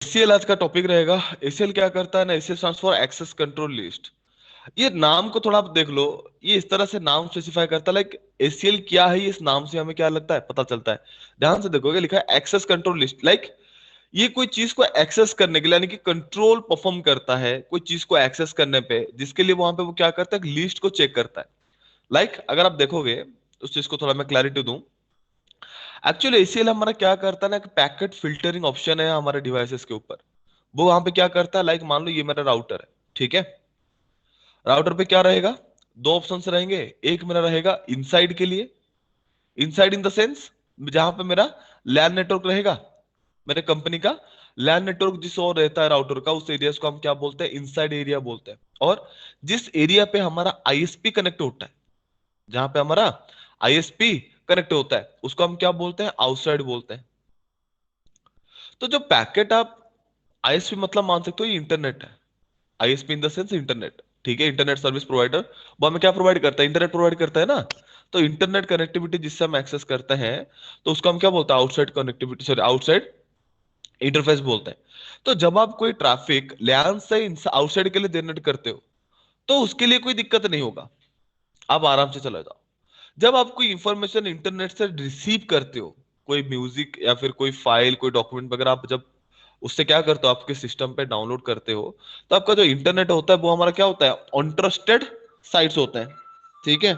ACL आज का topic रहेगा। एसीएल क्या करता है ना, ACL stands for access control list. ये नाम को थोड़ा आप देख लो, ये इस तरह से नाम स्पेसिफाई करता है, लाइक एसीएल क्या है, इस नाम से हमें क्या लगता है, पता चलता है। ध्यान से देखोगे लिखा है एक्सेस कंट्रोल लिस्ट, लाइक ये कोई चीज को एक्सेस करने के लिए, यानी कि कंट्रोल परफॉर्म करता है कोई चीज को एक्सेस करने पे, जिसके लिए वहां पे वो क्या करता है, लिस्ट को चेक करता है। लाइक अगर आप देखोगे उस चीज को थोड़ा मैं क्लैरिटी दूं, एक्चुअली एसीएल हमारा क्या करता है ना, पैकेट फिल्टरिंग ऑप्शन है हमारे डिवाइसेस के ऊपर। वो वहां पे क्या करता है, लाइक मान लो ये मेरा राउटर है, ठीक है। राउटर पे क्या रहेगा, दो ऑप्शन रहेंगे। एक मेरा रहेगा इनसाइड के लिए, इनसाइड इन द सेंस जहां पे मेरा लैन नेटवर्क रहेगा, मेरे कंपनी का लैन नेटवर्क जिस और रहता है राउटर का, उस एरिया को हम क्या बोलते हैं, इनसाइड एरिया बोलते हैं। और जिस एरिया पे हमारा आईएसपी कनेक्ट होता है, जहां पे हमारा आईएसपी कनेक्ट होता है, उसको हम क्या बोलते हैं, आउटसाइड बोलते हैं। तो जो पैकेट आप आईएसपी मतलब मान सकते हो ये इंटरनेट है। ISP in the sense internet, ठीक है, इंटरनेट सर्विस प्रोवाइडर। वो हमें क्या प्रोवाइड करता है, इंटरनेट प्रोवाइड करता है ना। तो इंटरनेट कनेक्टिविटी जिससे हम एक्सेस करते हैं, तो उसको हम क्या बोलते हैं, outside connectivity, sorry outside interface बोलते हैं। तो जब आप कोई ट्रैफिक लैन से आउटसाइड के लिए जनरेट करते हो, तो उसके लिए कोई दिक्कत नहीं होगा, आप आराम से चले जाओ। जब आप कोई इंफॉर्मेशन इंटरनेट से रिसीव करते हो, कोई म्यूजिक या फिर कोई फाइल, कोई डॉक्यूमेंट वगैरह, आप जब उससे क्या करते हो, आपके सिस्टम पे डाउनलोड करते हो, तो आपका जो इंटरनेट होता है वो हमारा क्या होता है, अनट्रस्टेड साइट्स होते हैं, ठीक है।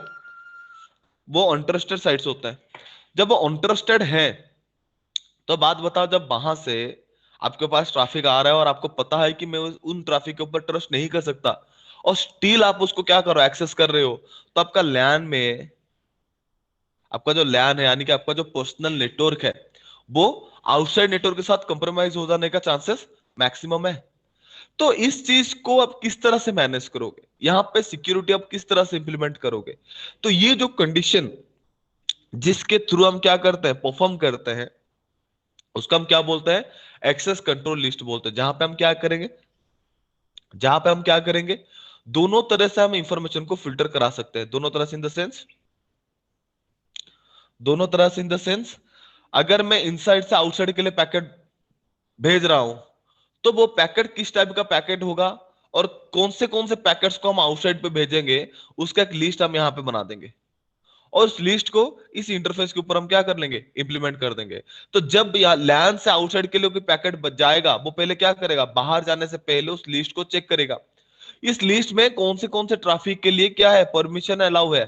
वो अनट्रस्टेड साइट्स होता है। जब वो अनट्रस्टेड है, तो बात बताओ, जब वहां से आपके पास ट्रैफिक आ रहा है और आपको पता है कि मैं उन ट्रैफिक के ऊपर ट्रस्ट नहीं कर सकता, और स्टिल आप उसको क्या करो, एक्सेस कर रहे हो, तो आपका लैन में, आपका जो लैन है यानी कि आपका जो पर्सनल नेटवर्क है, वो आउटसाइड नेटवर्क के साथ कंप्रोमाइज हो जाने का चांसेस मैक्सिमम है। तो इस चीज को आप किस तरह से मैनेज करोगे, यहां पे सिक्योरिटी आप किस तरह से इंप्लीमेंट करोगे। तो ये जो कंडीशन जिसके थ्रू हम क्या करते हैं, परफॉर्म करते हैं, उसका हम क्या बोलते हैं, एक्सेस कंट्रोल लिस्ट बोलते हैं। जहां पे हम क्या करेंगे, जहां पे हम क्या करेंगे, दोनों तरह से हम इंफॉर्मेशन को फिल्टर करा सकते हैं। दोनों तरह से इन द सेंस, दोनों तरह से इन द सेंस, अगर मैं इनसाइड से आउटसाइड के लिए पैकेट भेज रहा हूं, तो वो पैकेट किस टाइप का पैकेट होगा, और कौन से पैकेट्स को हम आउटसाइड पे भेजेंगे, उसका एक लिस्ट हम यहां पे बना देंगे। और उस लिस्ट को इस इंटरफेस के ऊपर हम क्या कर लेंगे, इंप्लीमेंट कर देंगे। तो जब लैन से आउटसाइड के लिए कोई पैकेट बच जाएगा, वो पहले क्या करेगा, बाहर जाने से पहले उस लिस्ट को चेक करेगा। इस लिस्ट में कौन से ट्रैफिक के लिए क्या है, परमिशन अलाउ है।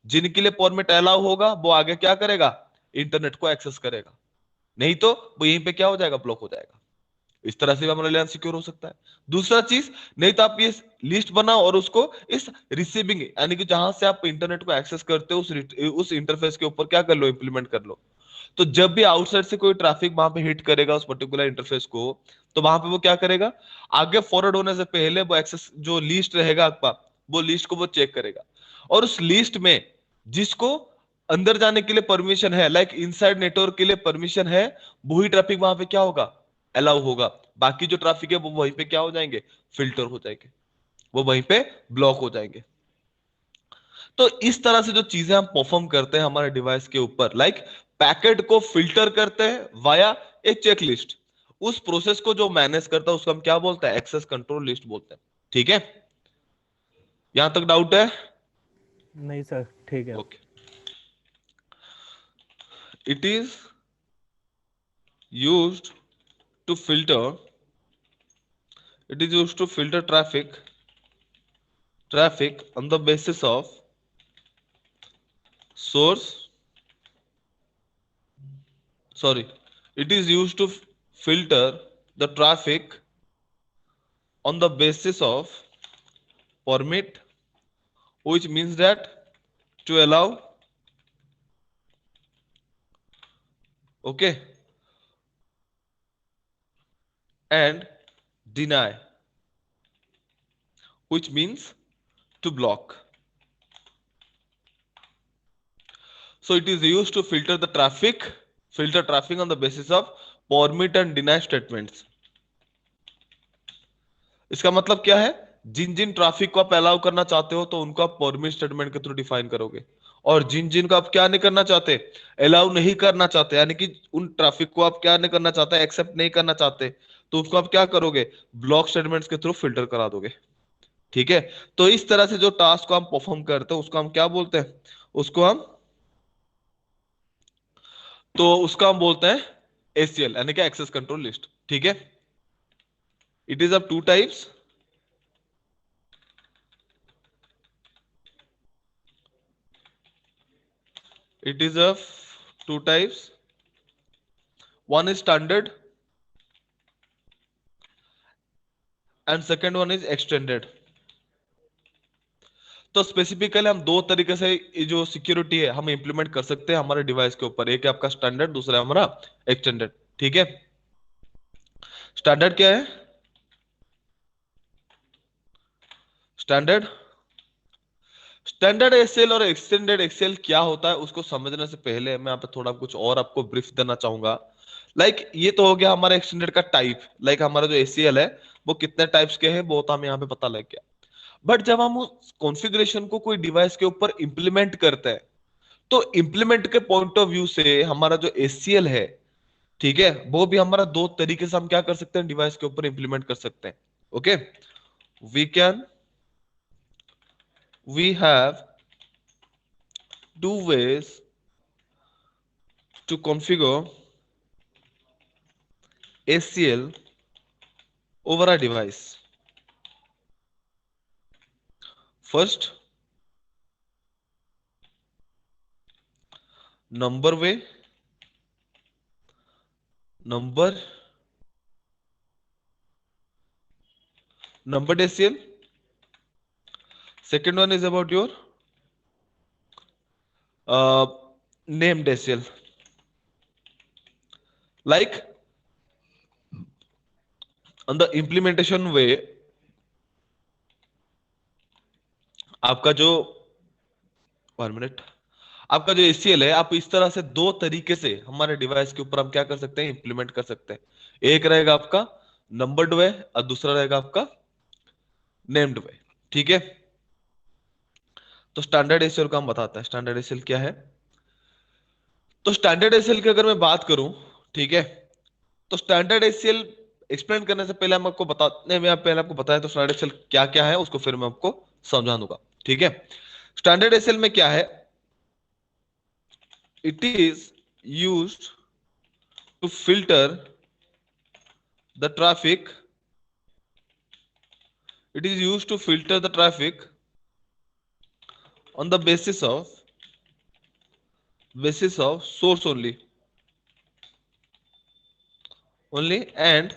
जिनके लिए परमिट अलाउ होगा, वो आगे क्या करेगा, इंटरनेट को एक्सेस करेगा। नहीं तो वो यहीं पे क्या हो जाएगा, ब्लॉक हो जाएगा। इस तरह से भी हमारा लैन सिक्योर हो सकता है। दूसरा चीज, नहीं तो आप ये लिस्ट बनाओ और उसको इस रिसीविंग, यानी कि जहां से आप इंटरनेट को एक्सेस करते हो, उस इंटरफेस के ऊपर क्या कर लो, इंप्लीमेंट कर लो। तो जब भी आउटसाइड से कोई ट्रैफिक वहां पे हिट करेगा उस पर्टिकुलर इंटरफेस को, तो वहां पे वो क्या करेगा, आगे फॉरवर्ड होने से पहले वो एक्सेस जो लिस्ट रहेगा आपका, वो लिस्ट को वो चेक करेगा। और उस लिस्ट में जिसको अंदर जाने के लिए परमिशन है, लाइक इनसाइड नेटवर्क के लिए परमिशन है, वही ट्रैफिक वहां पे क्या होगा, अलाउ होगा। बाकी जो ट्रैफिक है वो वहीं पे क्या हो जाएंगे, फिल्टर हो जाएंगे, वो वहीं पे ब्लॉक हो जाएंगे। तो इस तरह से जो चीजें हम परफॉर्म करते हैं हमारे डिवाइस के ऊपर, लाइक पैकेट को फिल्टर करते हैं वाया एक चेकलिस्ट, उस प्रोसेस को जो मैनेज करता है उसको हम क्या बोलते हैं, एक्सेस कंट्रोल लिस्ट बोलते हैं। ठीक है, यहां तक डाउट है? नहीं सर, ठीक है। Okay. It is used to filter, it is used to filter traffic on the basis of source, sorry, it is used to filter the traffic on the basis of permit, which means that to allow, okay, and deny, which means to block. So it is used to filter traffic on the basis of permit and deny statements. इसका मतलब क्या है, जिन जिन traffic को आप allow करना चाहते हो, तो उनको आप परमिट स्टेटमेंट के थ्रू डिफाइन करोगे। और जिन जिन को आप क्या नहीं करना चाहते, अलाउ नहीं करना चाहते, यानी कि उन ट्रैफिक को आप क्या नहीं करना चाहते, एक्सेप्ट नहीं करना चाहते, तो उसको आप क्या करोगे, ब्लॉक स्टेटमेंट्स के थ्रू फिल्टर करा दोगे। ठीक है, तो इस तरह से जो टास्क को हम परफॉर्म करते हैं उसको हम क्या बोलते हैं, उसको हम, तो उसका हम बोलते हैं एसीएल, यानी कि एक्सेस कंट्रोल लिस्ट। ठीक है, it is of two types. It is of two types. One is standard and second one is extended. तो स्पेसिफिकली हम दो तरीके से ये जो सिक्योरिटी है हम इंप्लीमेंट कर सकते हैं हमारे डिवाइस के ऊपर। एक है आपका स्टैंडर्ड, दूसरा है हमारा एक्सटेंडेड। ठीक है, स्टैंडर्ड क्या है, स्टैंडर्ड, स्टैंडर्ड एसएल और एक्सटेंडेड एक्सएल क्या होता है उसको समझने से पहले मैं यहाँ पे थोड़ा कुछ और आपको ब्रीफ देना चाहूंगा। ये तो हो गया हमारा एक्सटेंडेड का टाइप। हमारा जो एसीएल है वो कितने टाइप्स के हैं वो तो हमें यहाँ पे पता लग गया। बट जब हम उस कॉन्फ़िगरेशन को कोई डिवाइस के ऊपर इंप्लीमेंट करते हैं तो इंप्लीमेंट के पॉइंट ऑफ व्यू से हमारा जो एसीएल है, ठीक है, वो भी हमारा दो तरीके से हम क्या कर सकते हैं, डिवाइस के ऊपर इंप्लीमेंट कर सकते हैं। Okay, we can, we have two ways to configure ACL over a device. First, number way, number, numbered ACL. Second one is about your uh, named ACL. Like on the implementation way, आपका जो, 1 minute, आपका जो ACL है आप इस तरह से दो तरीके से हमारे डिवाइस के ऊपर हम क्या कर सकते हैं, इंप्लीमेंट कर सकते हैं। एक रहेगा आपका नंबर्ड वे और दूसरा रहेगा आपका नेम्ड वे। ठीक है, तो स्टैंडर्ड एसीएल का हम बताते हैं, स्टैंडर्ड एसीएल क्या है। तो स्टैंडर्ड एसीएल की अगर मैं बात करूं, ठीक है, तो स्टैंडर्ड एसीएल एक्सप्लेन करने से पहले हम आपको बताने में पहले आपको बताया तो स्टैंडर्ड एसीएल क्या क्या है उसको फिर मैं आपको समझा दूंगा। ठीक है, स्टैंडर्ड एसीएल में क्या है, it is used to filter the traffic, it is used to filter the traffic on the basis of source only and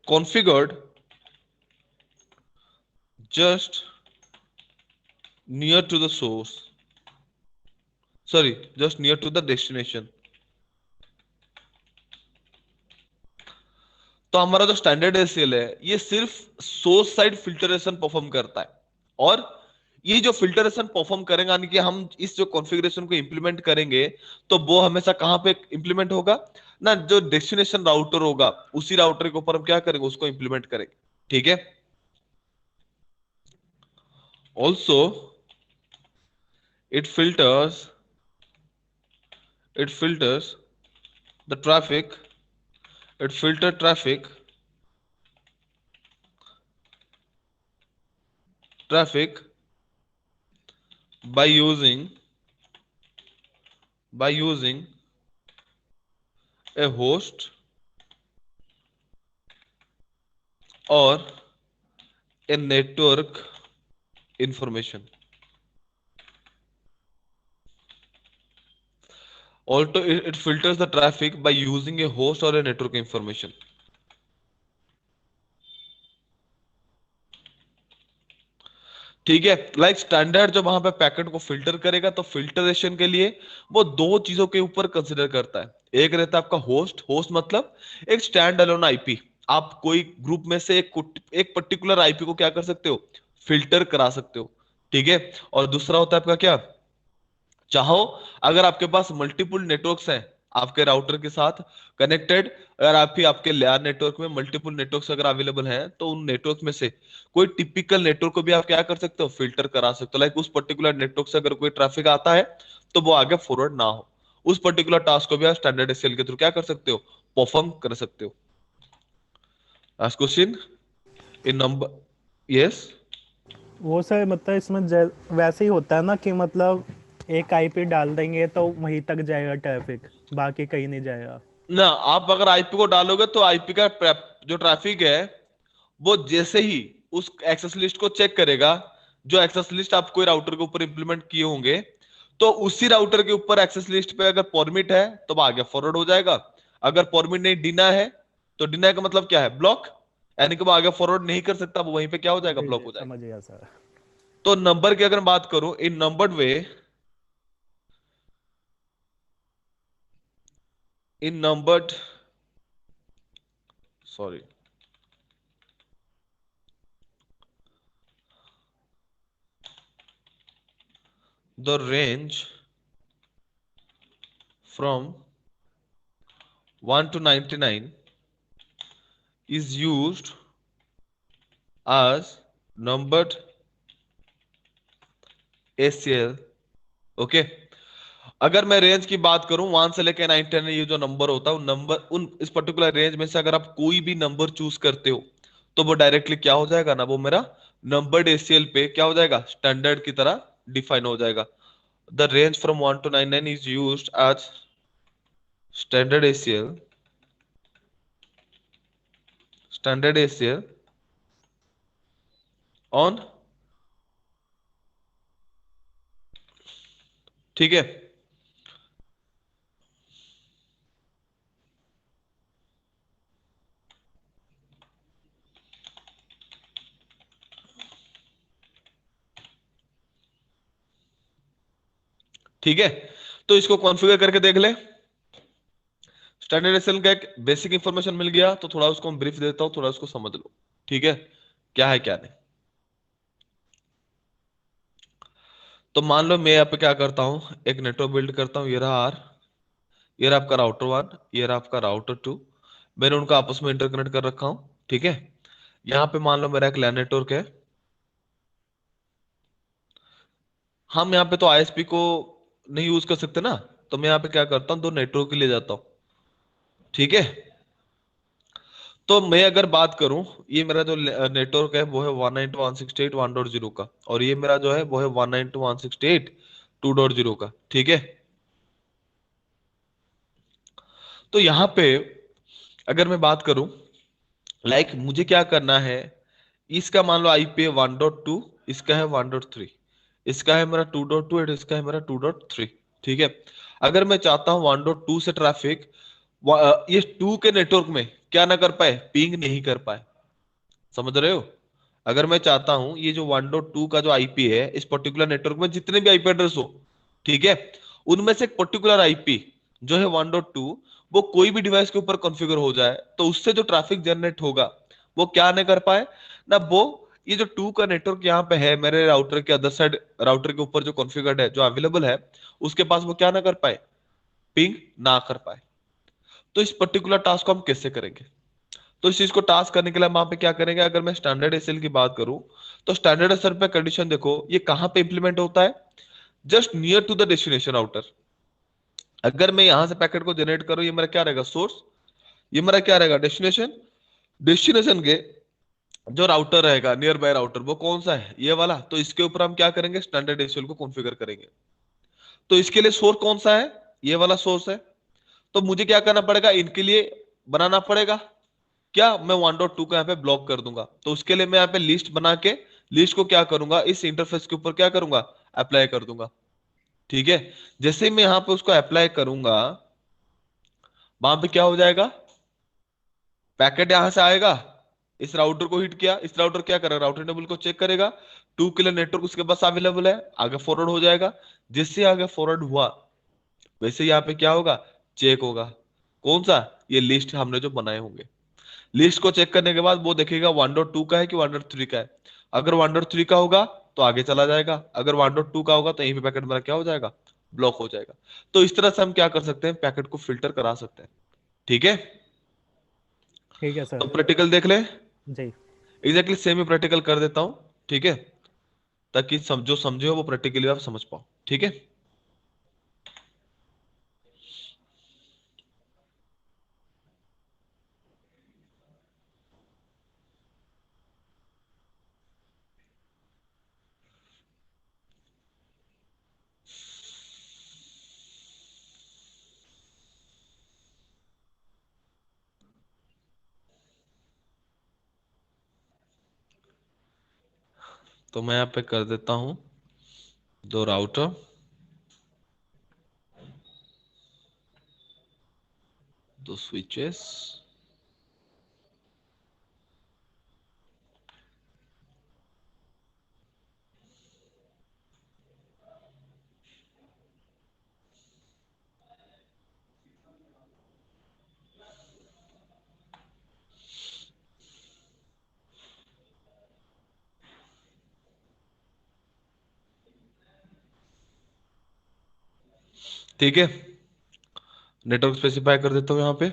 configured just near to the source, sorry, just near to the destination. तो हमारा जो standard ACL है ये सिर्फ source side filtration perform करता है, और ये जो फिल्टरेशन परफॉर्म करेंगे यानी कि हम इस जो कॉन्फ़िगरेशन को इंप्लीमेंट करेंगे तो वो हमेशा कहां पे इंप्लीमेंट होगा ना, जो डेस्टिनेशन राउटर होगा उसी राउटर के ऊपर हम क्या करेंगे, उसको इंप्लीमेंट करेंगे। ठीक है, also it filters the traffic, it filter traffic by using a host or a network information. Also, it filters the traffic by using a host or a network information. ठीक है, स्टैंडर्ड जो वहां पे packet को filter करेगा तो filtration के लिए वो दो चीजों के ऊपर कंसिडर करता है। एक रहता है आपका होस्ट, होस्ट मतलब एक स्टैंड अलोन आईपी, आप कोई ग्रुप में से एक पर्टिकुलर आईपी को क्या कर सकते हो, फिल्टर करा सकते हो। ठीक है, और दूसरा होता है आपका क्या, चाहो अगर आपके पास मल्टीपल नेटवर्क्स हैं आपके राउटर के साथ कनेक्टेड, अगर आपके लेयर नेटवर्क में मल्टीपल नेटवर्क्स अगर अवेलेबल हैं तो उन नेटवर्क में से कोई टिपिकल नेटवर्क को भी आप क्या कर सकते हो, फिल्टर करा सकते हो। उस पर्टिकुलर नेटवर्क से अगर कोई ट्रैफिक आता है तो वो आगे फॉरवर्ड ना हो, उस पर्टिकुलर टास्क को भी आप स्टैंडर्ड एसएल के थ्रू क्या कर सकते हो, परफॉर्म कर सकते हो। Ask question in number. Yes. वो सर मतलब इसमें वैसे ही होता है ना कि मतलब एक आईपी डाल देंगे तो वहीं तक जाएगा ट्रैफिक, बाकी कहीं नहीं जाएगा। ना, आप अगर आईपी को डालोगे तो आईपी का जो ट्रैफिक है वो जैसे ही उस एक्सेस लिस्ट को चेक करेगा, जो एक्सेस लिस्ट आप कोई राउटर के ऊपर इंप्लीमेंट किए होंगे, तो उसी राउटर के ऊपर एक्सेस लिस्ट पे अगर परमिट है तो वो आगे फॉरवर्ड हो जाएगा। अगर परमिट नहीं, डिना है, तो डिना का मतलब क्या है? ब्लॉक। यानी कि वो आगे फॉरवर्ड नहीं कर सकता, वो वहीं पे क्या हो जाएगा? जी ब्लॉक जी हो जाएगा। समझ गया सर। तो नंबर की अगर बात करूं, in numbered way, in numbered, sorry, the range from 1 to 99 is used as numbered ACL। Okay. अगर मैं रेंज की बात करूं 1 से लेकर 9 10, ये जो नंबर होता है उन नंबर, उन इस पर्टिकुलर रेंज में से अगर आप कोई भी नंबर चूज करते हो तो वो डायरेक्टली क्या हो जाएगा ना, वो मेरा नंबर्ड एसीएल पे क्या हो जाएगा? स्टैंडर्ड की तरह डिफाइन हो जाएगा। The range from 1 to 99 is used as standard ACL, standard ACL on, ठीक है। ठीक है, तो इसको कॉन्फ़िगर करके देख ले। स्टैंडर्ड एसएल का एक बेसिक इंफॉर्मेशन मिल गया, तो थोड़ा उसको हम ब्रीफ देता हूं, थोड़ा उसको समझ लो। ठीक है, क्या है क्या नहीं। तो मान लो मैं यहाँ पे क्या करता हूँ, एक नेटवर्क बिल्ड करता हूँ। ये रहा आर, ये रहा आपका राउटर वन, ये रहा आपका राउटर टू। मैंने उनका आपस में इंटरकनेक्ट कर रखा हूँ। ठीक है, यहाँ पे मान लो मेरा एक लैन नेटवर्क है। हम यहाँ पे तो आईएसपी को नहीं यूज कर सकते ना, तो मैं यहाँ पे क्या करता हूँ, दो नेटवर्क के लिए जाता हूँ। ठीक है, तो मैं अगर बात करूं, ये मेरा जो नेटवर्क है वो है 192.168.1.0 का, और ये मेरा जो है वो है 192.168.2.0 का। ठीक है, तो यहाँ पे अगर मैं बात करूं, लाइक मुझे क्या करना है, इसका मान लो आईपी है 1.2, इसका है 1.3, इसका है मेरा 2.2 इसका है मेरा 2.3। ठीक है, अगर मैं चाहता हूं 1.2 से ट्रैफिक ये 2 के नेटवर्क में क्या ना कर पाए, पिंग नहीं कर पाए। समझ रहे हो? अगर मैं चाहता हूं ये जो 1.2 का जो आईपी है, इस पर्टिकुलर नेटवर्क में जितने भी आईपी एड्रेस हो, ठीक है, उनमें से एक पर्टिकुलर आईपी जो है 1.2, वो कोई भी डिवाइस के ऊपर कॉन्फ़िगर हो जाए तो उससे जो ट्रैफिक जनरेट होगा वो क्या नहीं कर पाए ना, वो ये जो 2 का नेटवर्क यहाँ पे है मेरे राउटर के अदर साइड, राउटर के ऊपर जो कॉन्फ़िगर्ड है, जो अवेलेबल है, उसके पास वो क्या ना कर पाए, पिंग ना कर पाए। तो इस पर्टिकुलर टास्क को हम कैसे करेंगे? तो इस चीज को टास्क करने के लिए हम वहां पे क्या करेंगे, अगर मैं स्टैंडर्ड एसएल की बात करूं, तो स्टैंडर्ड एसएल पे कंडीशन देखो, ये कहां पे इंप्लीमेंट होता है? Just near to the destination router. अगर मैं यहां से पैकेट को जनरेट करूं, ये मेरा क्या रहेगा? सोर्स। ये मेरा क्या रहेगा? डेस्टिनेशन। डेस्टिनेशन के जो राउटर रहेगा, नियर बाय राउटर, वो कौन सा है? ये वाला। तो इसके ऊपर हम क्या करेंगे, स्टैंडर्ड एसएल को कॉन्फ़िगर करेंगे। तो इसके लिए सोर्स कौन सा है? ये वाला सोर्स है। तो मुझे क्या करना पड़ेगा, इनके लिए बनाना पड़ेगा क्या, मैं 1.2 को यहाँ पे ब्लॉक कर दूंगा। तो उसके लिए मैं यहाँ पे लिस्ट बना के, लिस्ट को क्या करूंगा, इस इंटरफेस के ऊपर क्या करूंगा, अप्लाई कर दूंगा। ठीक है, जैसे ही मैं यहाँ पे उसको अप्लाई करूंगा, वहां पे क्या हो जाएगा, पैकेट यहां से आएगा, इस राउटर को हिट किया, इस राउटर क्या करेगा, राउटर टेबल को चेक करेगा, 2 के लिए नेटवर्क उसके पास अवेलेबल है, आगे फॉरवर्ड हो जाएगा। जिससे आगे फॉरवर्ड हुआ, वैसे यहाँ पे क्या होगा, चेक होगा। कौन सा? ये लिस्ट हमने जो बनाए होंगे। लिस्ट को चेक करने के बाद वो देखेगा 1.2 का है कि 1.3 का है। अगर 1.3 का होगा तो आगे चला जाएगा, अगर 1.2 का होगा तो यहीं पे पैकेट मेरा क्या हो जाएगा, ब्लॉक हो जाएगा। तो इस तरह से हम क्या कर सकते हैं, पैकेट को फिल्टर करा सकते हैं। ठीक है, ठीक है तो सर। प्रैक्टिकल देख ले। जी। एग्जैक्टली सेम ही प्रैक्टिकल कर देता हूं। ठीक है, ताकि जो समझे हो वो प्रैक्टिकली आप समझ पाओ। ठीक है, तो मैं यहाँ पे कर देता हूँ 2 राउटर, 2 स्विचेस। ठीक है, नेटवर्क स्पेसिफाई कर देता हूँ यहाँ पे।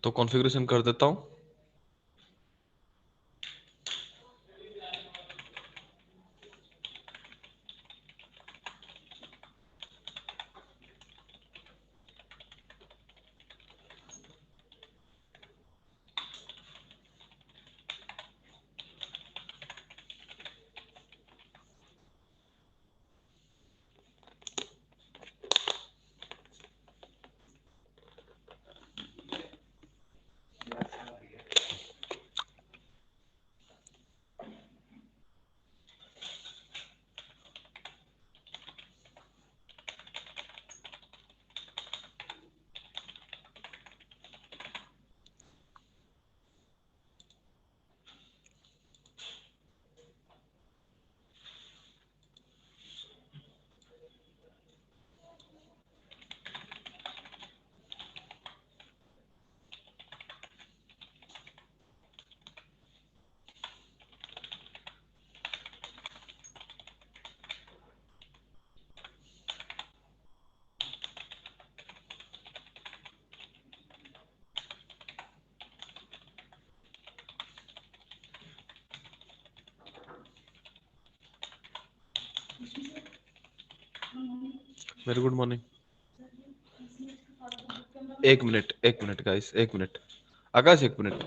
तो कॉन्फ़िगरेशन कर देता हूँ। Very good morning. 1 minute, 1 minute guys, 1 minute. Akash, 1 minute.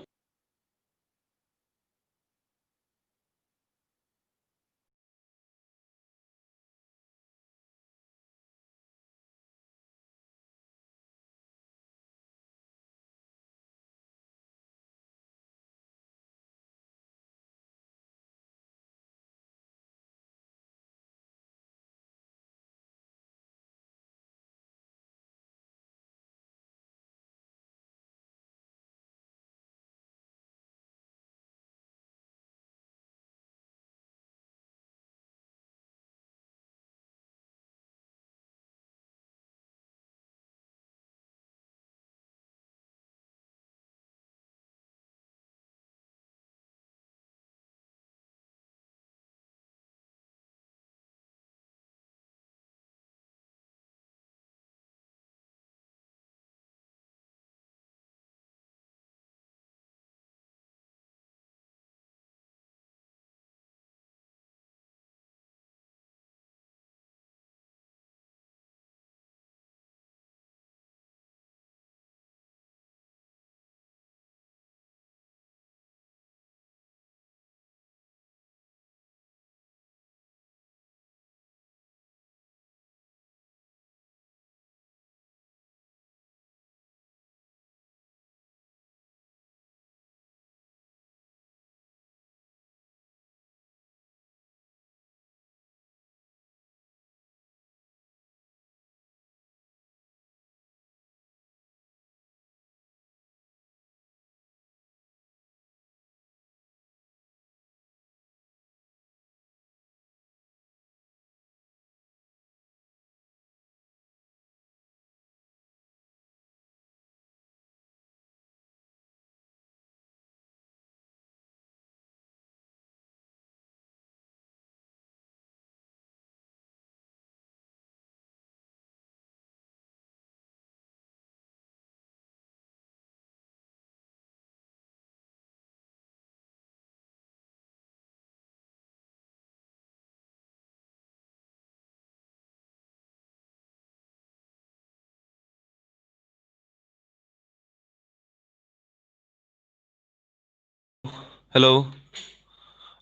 Hello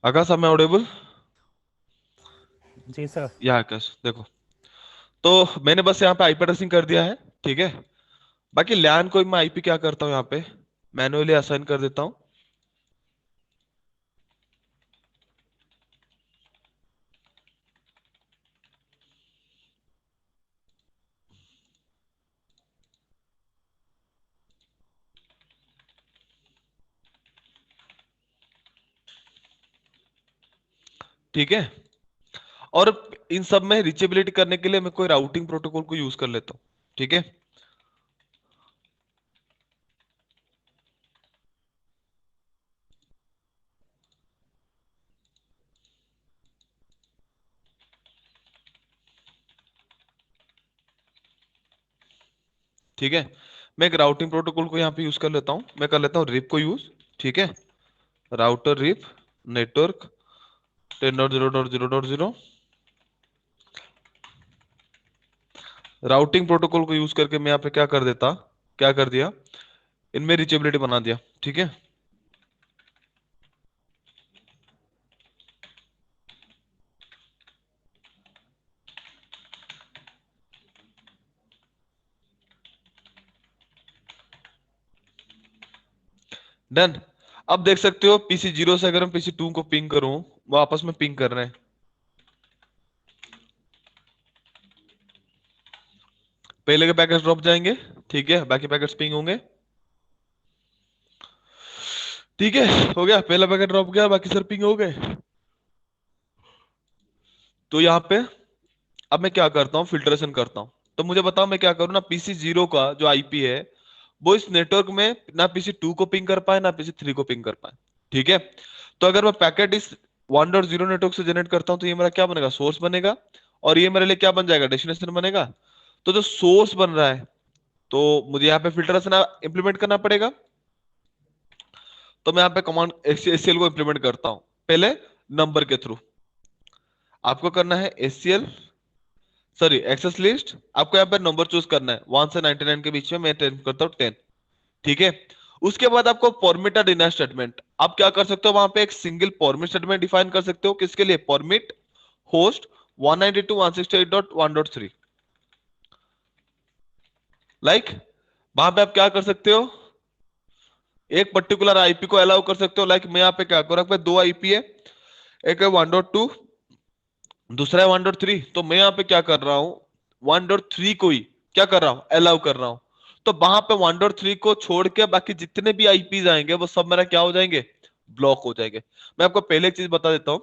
Akash, am I audible? जी सर। या आकाश देखो, तो मैंने बस यहाँ पे आईपी एड्रेसिंग कर दिया है, ठीक है। बाकी लैन को मैं आईपी क्या करता हूँ यहाँ पे, मैन्युअली असाइन कर देता हूँ। ठीक है। और इन सब में रीचेबिलिटी करने के लिए मैं कोई राउटिंग प्रोटोकॉल को यूज कर लेता हूँ, ठीक है। ठीक है, मैं एक राउटिंग प्रोटोकॉल को यहाँ पे यूज कर लेता हूँ, मैं कर लेता हूँ रिप को यूज। ठीक है, router RIP network 10.0.0.0। Routing protocol को यूज करके मैं यहाँ पे क्या कर दिया, इनमें रीचेबिलिटी बना दिया। ठीक है, डन। अब देख सकते हो पीसी जीरो से अगर मैं पीसी टू को पिंग करूं, वो आपस में पिंग कर रहे हैं। पहले के पैकेट्स ड्रॉप जाएंगे, ठीक है, बाकी पैकेट्स पिंग होंगे। ठीक है, हो गया, पहला पैकेट ड्रॉप गया, बाकी सर पिंग हो गए। तो यहाँ पे अब मैं क्या करता हूँ, फिल्ट्रेशन करता हूँ। तो मुझे बताओ मैं क्या करूँ ना, पीसी जीरो का जो आईपी है वो इस नेटवर्क में ना पीसी टू को पिंग कर पाए ना पीसी थ्री को पिंग कर पाए। ठीक है, तो अगर मैं पैकेट इस 1.0 नेटवर्क से जनरेट करता हूँ तो ये मेरा क्या बनेगा, सोर्स बनेगा। और ये मेरे लिए क्या बन जाएगा, डेस्टिनेशन बनेगा। तो जो सोर्स बन रहा है, तो मुझे यहाँ पे फिल्ट्रेशन इंप्लीमेंट करना पड़ेगा। तो मैं यहाँ पे कमांड एससीएल को इंप्लीमेंट करता हूँ, पहले नंबर के थ्रू। आपको करना है एससीएल, सॉरी एक्सेस लिस्ट। आपको यहाँ पे नंबर चूज करना है 1 से 99 के बीच में, मैं 10 करता हूँ 10। ठीक है, उसके बाद आपको परमिट और डिनाय स्टेटमेंट, आप क्या कर सकते हो, वहां पे एक सिंगल परमिट स्टेटमेंट डिफाइन कर सकते हो। किसके लिए, परमिट होस्ट 192.168.1.3। लाइक वहां पे आप क्या कर सकते हो, एक पर्टिकुलर आईपी को अलाउ कर सकते हो। लाइक मैं यहाँ पे क्या कर रहा हूँ, दो आईपी है, एक है 1.2, दूसरा है 1.3। तो मैं यहाँ पे क्या कर रहा हूँ, 1.3 को ही क्या कर रहा हूँ, अलाउ कर रहा हूँ। तो वहां पे 1.3 को छोड़ के बाकी जितने भी आईपीज आएंगे वो सब मेरा क्या हो जाएंगे, ब्लॉक हो जाएंगे। मैं आपको पहले एक चीज बता देता हूँ,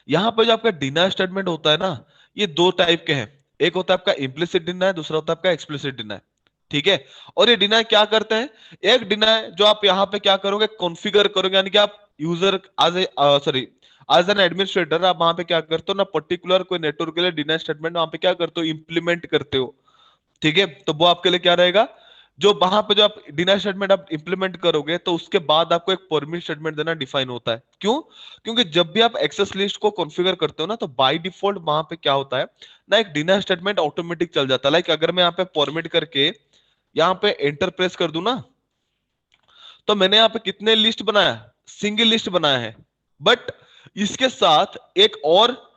यहाँ पे जो आपका डिनाय स्टेटमेंट होता है ना, ये दो टाइप के हैं। एक होता है आपका इम्प्लिसिट डिनाय, दूसरा होता है आपका एक्सप्लिसिट डिनाय। ठीक है, और ये डिनाय क्या करते हैं, एक डिनाय जो आप यहाँ पे क्या करोगे, कॉन्फ़िगर करोगे, यानी कि आप user as a sorry as an administrator आप वहां पे क्या करते हो ना, पर्टिकुलर कोई नेटवर्क के लिए डिनाय स्टेटमेंट वहां पे क्या करते हो, इंप्लीमेंट करते हो। ठीक है, तो वो आपके लिए क्या रहेगा, जो वहां पे जो आप डिनाय स्टेटमेंट आप इंप्लीमेंट करोगे तो उसके बाद आपको एक परमिट स्टेटमेंट देना डिफाइन होता है। क्यों, क्योंकि जब भी आप एक्सेस लिस्ट को कॉन्फ़िगर करते हो ना, तो बाय डिफॉल्ट वहां पे क्या होता है ना, एक डिनाय स्टेटमेंट ऑटोमेटिक चल जाता है। लाइक अगर मैं यहाँ पे परमिट करके यहाँ पे एंटर प्रेस कर दूं ना, तो मैंने यहाँ पे कितने लिस्ट बनाया, सिंगल लिस्ट बनाया है। बट इसके साथ एक और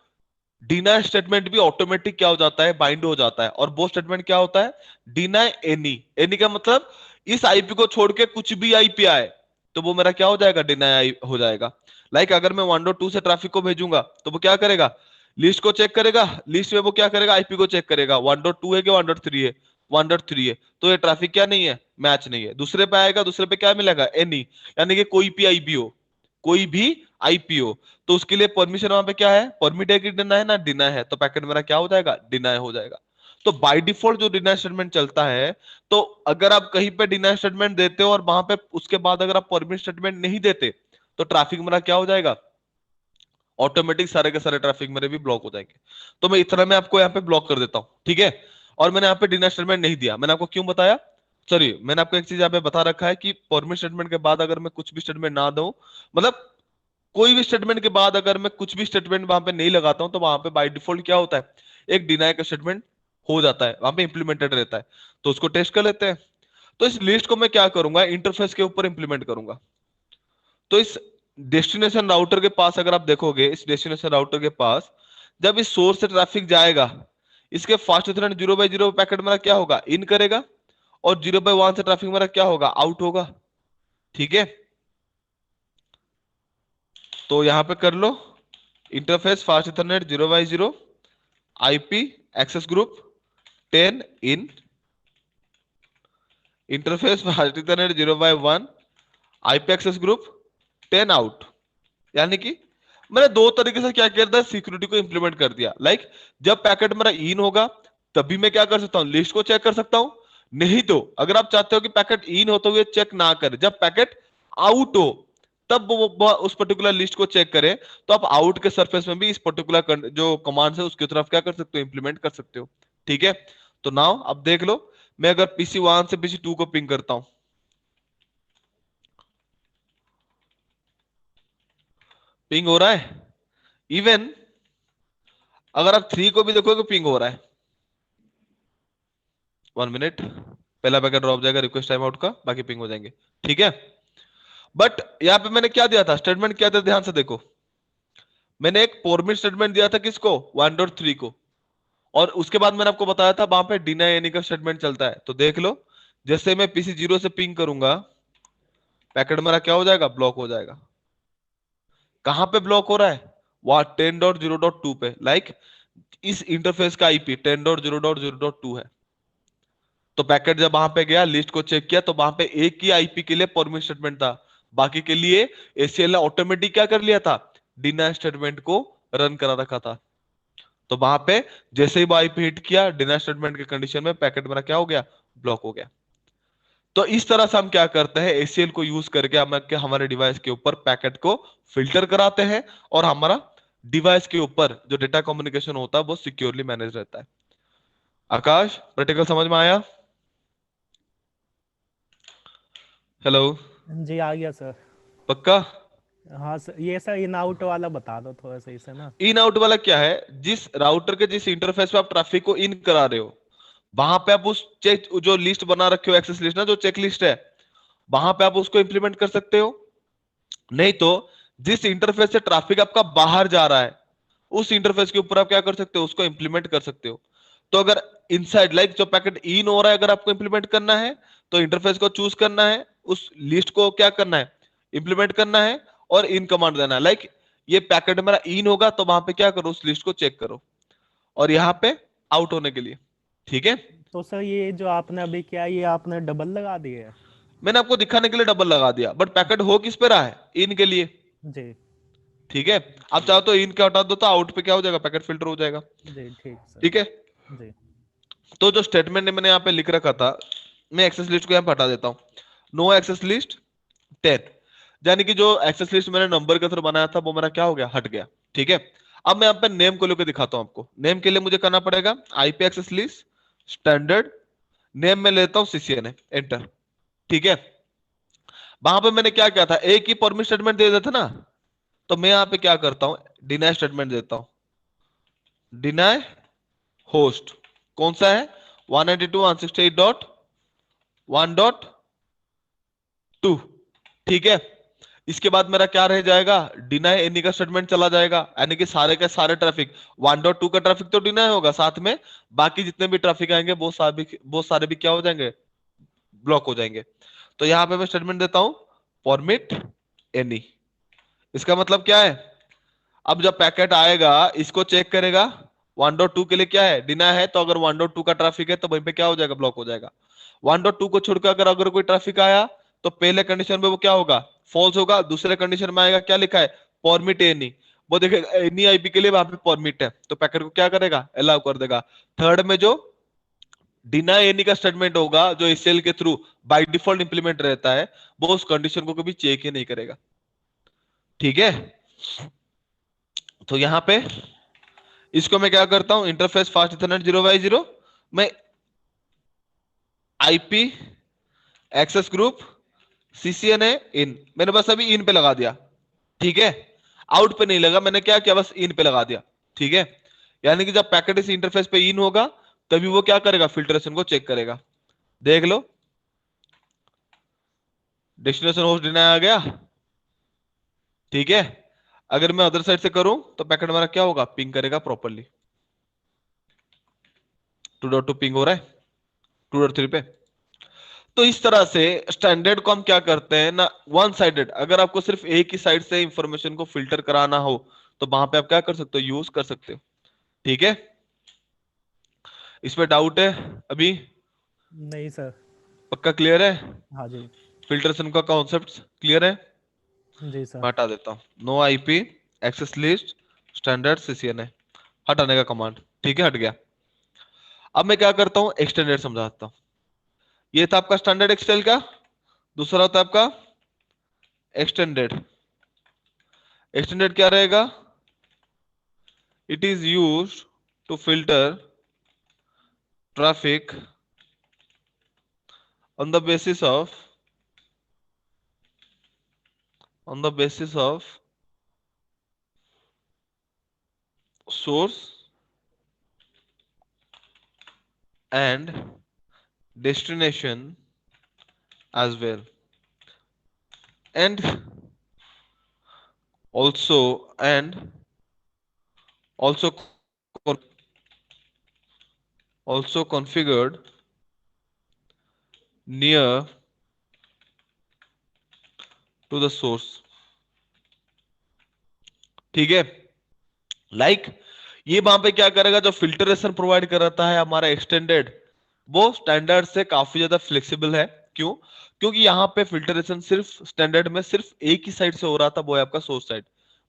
डिनाय स्टेटमेंट भी ऑटोमेटिक क्या हो जाता है, बाइंड हो जाता है। और वो स्टेटमेंट क्या होता है, डिनाय एनी। एनी का मतलब इस आईपी को छोड़ के कुछ भी आईपी आए तो वो मेरा क्या हो जाएगा, डिनाय हो जाएगा। लाइक अगर मैं 1.2 से ट्रैफिक को भेजूंगा तो वो क्या करेगा, लिस्ट को चेक करेगा, लिस्ट में वो क्या करेगा, आईपी को चेक करेगा, 1.2 है कि 1.3 है, 1.3 है, तो ये ट्रैफिक क्या नहीं है, मैच नहीं है। दूसरे पे आएगा, दूसरे पे क्या मिलेगा, एनी, यानी कि कोई भी आईपी हो, कोई भी आईपीओ। तो उसके लिए परमिशन वहां पे क्या है, परमिट है कि डिनाय है ना, डिनाय है, तो पैकेट मेरा क्या हो जाएगा, डिनाय हो जाएगा। तो बाय डिफॉल्ट जो डिनाय स्टेटमेंट चलता है, तो अगर आप कहीं पे डिनाय स्टेटमेंट देते हो और वहां पे उसके बाद अगर आप परमिट स्टेटमेंट नहीं देते, तो ट्रैफिक मेरा क्या हो जाएगा, ऑटोमेटिक सारे के सारे ट्रैफिक मेरे भी ब्लॉक हो जाएंगे। तो मैं इतना में आपको यहाँ पे ब्लॉक कर देता हूँ, ठीक है। और मैंने यहाँ पे डिनाय स्टेटमेंट नहीं दिया, मैंने आपको क्यों बताया, सॉरी मैंने आपको एक चीज यहाँ पे बता रखा है कि परमिट स्टेटमेंट के बाद अगर मैं कुछ भी स्टेटमेंट ना दूं, मतलब कोई भी स्टेटमेंट के बाद अगर मैं कुछ भी स्टेटमेंट वहां पे नहीं लगाता हूं, तो वहां पे बाय डिफॉल्ट क्या होता है, एक डिनाय का स्टेटमेंट हो जाता है, वहां पे इंप्लीमेंटेड रहता है। तो उसको टेस्ट कर लेते हैं। तो इस लिस्ट को मैं क्या करूंगा, इंटरफेस के ऊपर इंप्लीमेंट करूंगा। तो इस डेस्टिनेशन राउटर के पास अगर आप देखोगे, इस डेस्टिनेशन राउटर के पास जब इस सोर्स से ट्रैफिक जाएगा, इसके फास्ट इथरनेट 0/0 पैकेट मेरा क्या होगा, इन करेगा, और 0/1 से ट्रैफिक मेरा क्या होगा, आउट होगा। ठीक है, तो यहां पे कर लो interface fast ethernet 0/0 IP access group 10 in, interface fast ethernet 0/1 IP access group 10 out. यानी कि मैंने दो तरीके से क्या किया था, सिक्योरिटी को इंप्लीमेंट कर दिया। लाइक जब पैकेट मेरा इन होगा तभी मैं क्या कर सकता हूं, लिस्ट को चेक कर सकता हूं। नहीं तो अगर आप चाहते हो कि पैकेट इन होते हुए चेक ना करे, जब पैकेट आउट हो तब वो उस पर्टिकुलर लिस्ट को चेक करे, तो आप आउट के सरफेस में भी इस पर्टिकुलर जो कमांड है उसकी तरफ क्या कर सकते हो, इंप्लीमेंट कर सकते हो। ठीक है, तो नाउ अब देख लो, मैं अगर PC1 से PC2 को पिंग करता हूं, पिंग हो रहा है। इवन अगर आप 3 को भी देखोगे पिंग हो रहा है। 1 मिनट, पहला पैकेट ड्रॉप जाएगा रिक्वेस्ट टाइम आउट का, बाकी पिंग हो जाएंगे। ठीक है, बट यहां पे मैंने क्या दिया था, स्टेटमेंट क्या था, ध्यान से देखो। मैंने एक फॉर्मेट स्टेटमेंट दिया था किसको, 1.3 को, और उसके बाद मैंने आपको बताया था वहां पे डिनाई एनी का स्टेटमेंट चलता है। तो देख लो, जैसे मैं PC0 से पिंग करूंगा, पैकेट मेरा क्या हो जाएगा, ब्लॉक हो जाएगा। कहां पे ब्लॉक हो रहा है, वहां 10.0.2 पे। लाइक इस इंटरफेस का आईपी 10.0.0.2 है। तो पैकेट जब वहां पे गया, लिस्ट को चेक किया, तो वहां पे एक ही आईपी के लिए फॉर्मेट स्टेटमेंट था, बाकी के लिए ACL ने ऑटोमेटिक क्या कर लिया था, डिनाई स्टेटमेंट को रन करा रखा था। तो वहां पे जैसे ही वो आईपी हिट किया, डिनाई स्टेटमेंट के कंडीशन में पैकेट मेरा क्या हो गया, ब्लॉक हो गया। तो इस तरह से हम क्या करते हैं, ACL को यूज करके हम हमारे डिवाइस के ऊपर पैकेट को फिल्टर कराते हैं, और हमारा डिवाइस के ऊपर जो डेटा कम्युनिकेशन होता है वो सिक्योरली मैनेज रहता है। आकाश, प्रैक्टिकल समझ में आया? हेलो, जी आ गया सर। पक्का? हाँ सर, ये सर इन आउट वाला बता दो थोड़ा सही से ना। इन आउट वाला क्या है, जिस राउटर के जिस इंटरफेस पे आप ट्रैफिक को इन करा रहे हो, वहां पे आप उस चेक जो लिस्ट बना रखे हो, एक्सेस लिस्ट ना, जो चेक लिस्ट है, वहां पे आप उसको इंप्लीमेंट कर सकते हो। नहीं तो जिस इंटरफेस से ट्रैफिक आपका बाहर जा रहा है, उस इंटरफेस के ऊपर आप क्या कर सकते हो, उसको इंप्लीमेंट कर सकते हो। तो अगर इनसाइड लाइक जो पैकेट इन हो रहा है, अगर आपको इंप्लीमेंट करना है, तो इंटरफेस को चूज करना है, उस लिस्ट को क्या करना है, इंप्लीमेंट करना है, और इन कमांड देना है। लाइक ये पैकेट मेरा इन होगा तो वहां पे क्या करो, उस लिस्ट को चेक करो, और यहाँ पे आउट होने के लिए। ठीक है, तो सर ये जो आपने अभी किया, ये आपने डबल लगा दिए है? मैंने आपको दिखाने के लिए डबल लगा दिया, बट पैकेट हो किस पे रहा है, इन के लिए। जी ठीक है, आप चाहो तो इन क्या हटा दो, तो आउट पे क्या हो जाएगा, पैकेट फिल्टर हो जाएगा। जी ठीक सर। ठीक है, जी तो जो स्टेटमेंट मैंने यहाँ पे लिख रखा था, मैं एक्सेस लिस्ट को यहाँ पे हटा देता हूँ। नो एक्सेस लिस्ट 10, यानी कि जो एक्सेस लिस्ट मैंने नंबर के थ्रू बनाया था वो मेरा क्या हो गया, हट गया। ठीक है, अब मैं यहाँ पे नेम को लेकर दिखाता हूँ आपको। नेम के लिए मुझे करना पड़ेगा IP access list standard name में लेता हूँ CCNA, एंटर। ठीक है, वहां पे मैंने क्या किया था, एक ही परमिट स्टेटमेंट दे देता ना, तो मैं यहाँ पे क्या करता हूँ, डिनाई स्टेटमेंट देता हूँ। डिनाई होस्ट कौन सा है, 192.168.1.2। ठीक है, इसके बाद मेरा क्या रह जाएगा, डिनाई एनी का स्टेटमेंट चला जाएगा, यानी कि सारे के सारे ट्रैफिक 1.2 का ट्रैफिक तो डिनाई होगा, साथ में बाकी जितने भी ट्रैफिक आएंगे वो सारे भी क्या हो जाएंगे, ब्लॉक हो जाएंगे। तो यहां पे मैं स्टेटमेंट देता हूं फॉर्मेट एनी। इसका मतलब क्या है, अब जब पैकेट आएगा इसको चेक करेगा, 1.2 के लिए क्या है, डिनाई है, तो अगर 1.2 का ट्रैफिक है तो वहीं पे क्या हो जाएगा, ब्लॉक हो जाएगा। 1.2 को छोड़कर अगर कोई ट्रैफिक आया, तो पहले कंडीशन में वो क्या होगा, फॉल्स होगा। दूसरे कंडीशन में आएगा, क्या लिखा है, परमिट एनी, वो देखेगा एनी आईपी के लिए वहां पे परमिट है, तो पैकेट को क्या करेगा, अलाउ कर देगा। थर्ड में जो डिनाई एनी का स्टेटमेंट होगा, जो ACL के थ्रू बाय डिफॉल्ट इंप्लीमेंट रहता है, वो उस कंडीशन को कभी चेक ही नहीं करेगा। ठीक है, तो यहां पे इसको मैं क्या करता हूं, इंटरफेस फास्ट इथरनेट 0/0 मैं आईपी एक्सेस ग्रुप CCNA इन, मैंने बस अभी इन पे लगा दिया। ठीक है, आउट पे नहीं लगा, मैंने क्या किया, बस इन पे लगा दिया। ठीक है, यानी कि जब पैकेट इस इंटरफेस पे इन होगा तभी वो क्या करेगा, फिल्ट्रेशन को चेक करेगा। देख लो, डेस्टिनेशन होस्ट डिनाई आ गया, ठीक है। अगर मैं अदर साइड से करूं तो पैकेट हमारा क्या होगा, पिंग करेगा प्रॉपरली। 2.2 पिंग हो रहा है 2.3 पे। तो इस तरह से स्टैंडर्ड को हम क्या करते हैं ना, वन साइडेड, अगर आपको सिर्फ एक ही साइड से इंफॉर्मेशन को फिल्टर कराना हो तो वहां पे आप क्या कर सकते हो, यूज कर सकते हो। ठीक है, इसमें डाउट है अभी? नहीं सर। पक्का क्लियर है? हाँ जी। फिल्टरेशन का कॉन्सेप्ट क्लियर है? जी सर। मैं हटा देता हूँ, no IP access list standard CCN है, हटाने का कमांड। ठीक है, हट गया। अब मैं क्या करता हूँ, एक्सटेंडेड समझाता हूँ। ये था आपका स्टैंडर्ड एक्सएल का। दूसरा होता है आपका एक्सटेंडेड। एक्सटेंडेड क्या रहेगा? It is use to filter traffic on the basis of on the basis of source and destination as well, and also con- also configured near to the source। ठीक है, like ये वहां पे क्या करेगा, जो फिल्टरेशन प्रोवाइड कराता है हमारा एक्सटेंडेड, वो स्टैंडर्ड से काफी ज्यादा फ्लेक्सिबल है। क्यों? क्योंकि यहाँ पे फिल्टरेशन सिर्फ स्टैंडर्ड में सिर्फ एक ही साइड से हो रहा था, वो है आपका सोर्स साइड।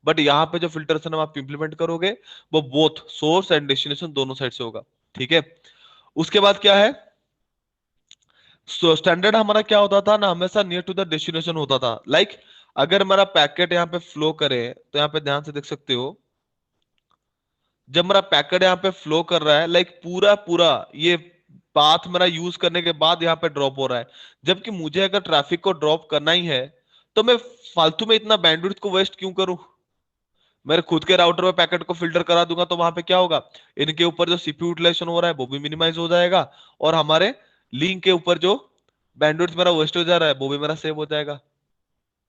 बट यहाँ पे जो फिल्टरेशन आप इंप्लीमेंट करोगे वो बोथ सोर्स एंड डेस्टिनेशन दोनों साइड से होगा। ठीक है, उसके बाद क्या है, स्टैंडर्ड हमारा क्या होता था ना, हमेशा नियर टू द डेस्टिनेशन होता था। लाइक अगर हमारा पैकेट यहाँ पे फ्लो करे तो यहाँ पे ध्यान से देख सकते हो, जब मेरा पैकेट यहाँ पे फ्लो कर रहा है, लाइक पूरा पूरा ये पाथ मेरा यूज करने के बाद यहाँ पे ड्रॉप हो रहा है। जबकि मुझे अगर ट्रैफिक को ड्रॉप करना ही है तो मैं फालतू में इतना बैंडविड्थ को वेस्ट क्यों करूं? मेरे खुद के राउटर में पैकेट को फिल्टर करा दूंगा तो वहां पे क्या होगा, इनके ऊपर जो सीपीयू यूटिलाइजेशन हो रहा है वो भी मिनिमाइज हो जाएगा, और हमारे लिंक के ऊपर जो बैंडविड्थ मेरा वेस्ट हो जा रहा है वो भी मेरा सेव हो जाएगा।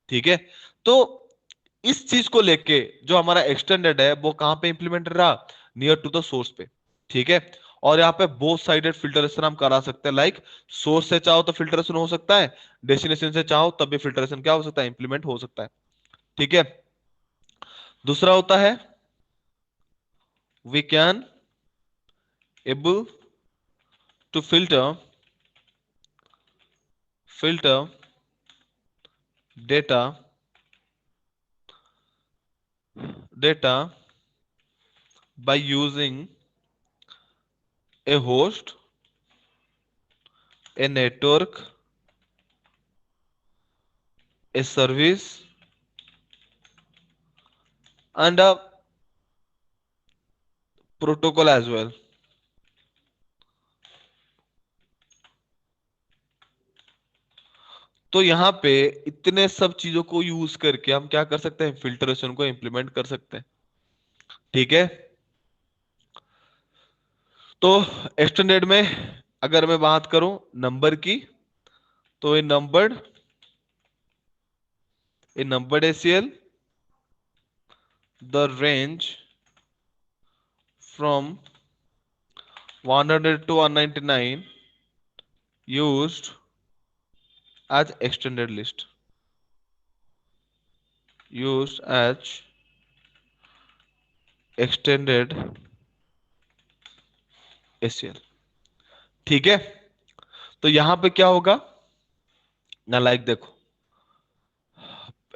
ठीक है, तो इस चीज को लेके जो हमारा एक्सटेंडेड है वो कहां पे इंप्लीमेंटेड रहा, नियर टू द सोर्स पे। ठीक है, और यहाँ पे बोथ साइडेड फिल्टरेशन हम करा सकते हैं। लाइक सोर्स से चाहो तो फिल्टरेशन हो सकता है, डेस्टिनेशन से चाहो तब भी फिल्टरेशन क्या हो सकता है, इंप्लीमेंट हो सकता है। ठीक है, दूसरा होता है we can able to filter data data by using a host, a network, a service, and a protocol as well। तो यहाँ पे इतने सब चीजों को यूज करके हम क्या कर सकते हैं, फिल्टरेशन को इंप्लीमेंट कर सकते हैं। ठीक है, तो एक्सटेंडेड में अगर मैं बात करूं नंबर की, तो a numbered ACL, the range from 100 to 199 used as extended list, used as extended ACL। ठीक है, तो यहां पे क्या होगा ना, लाइक देखो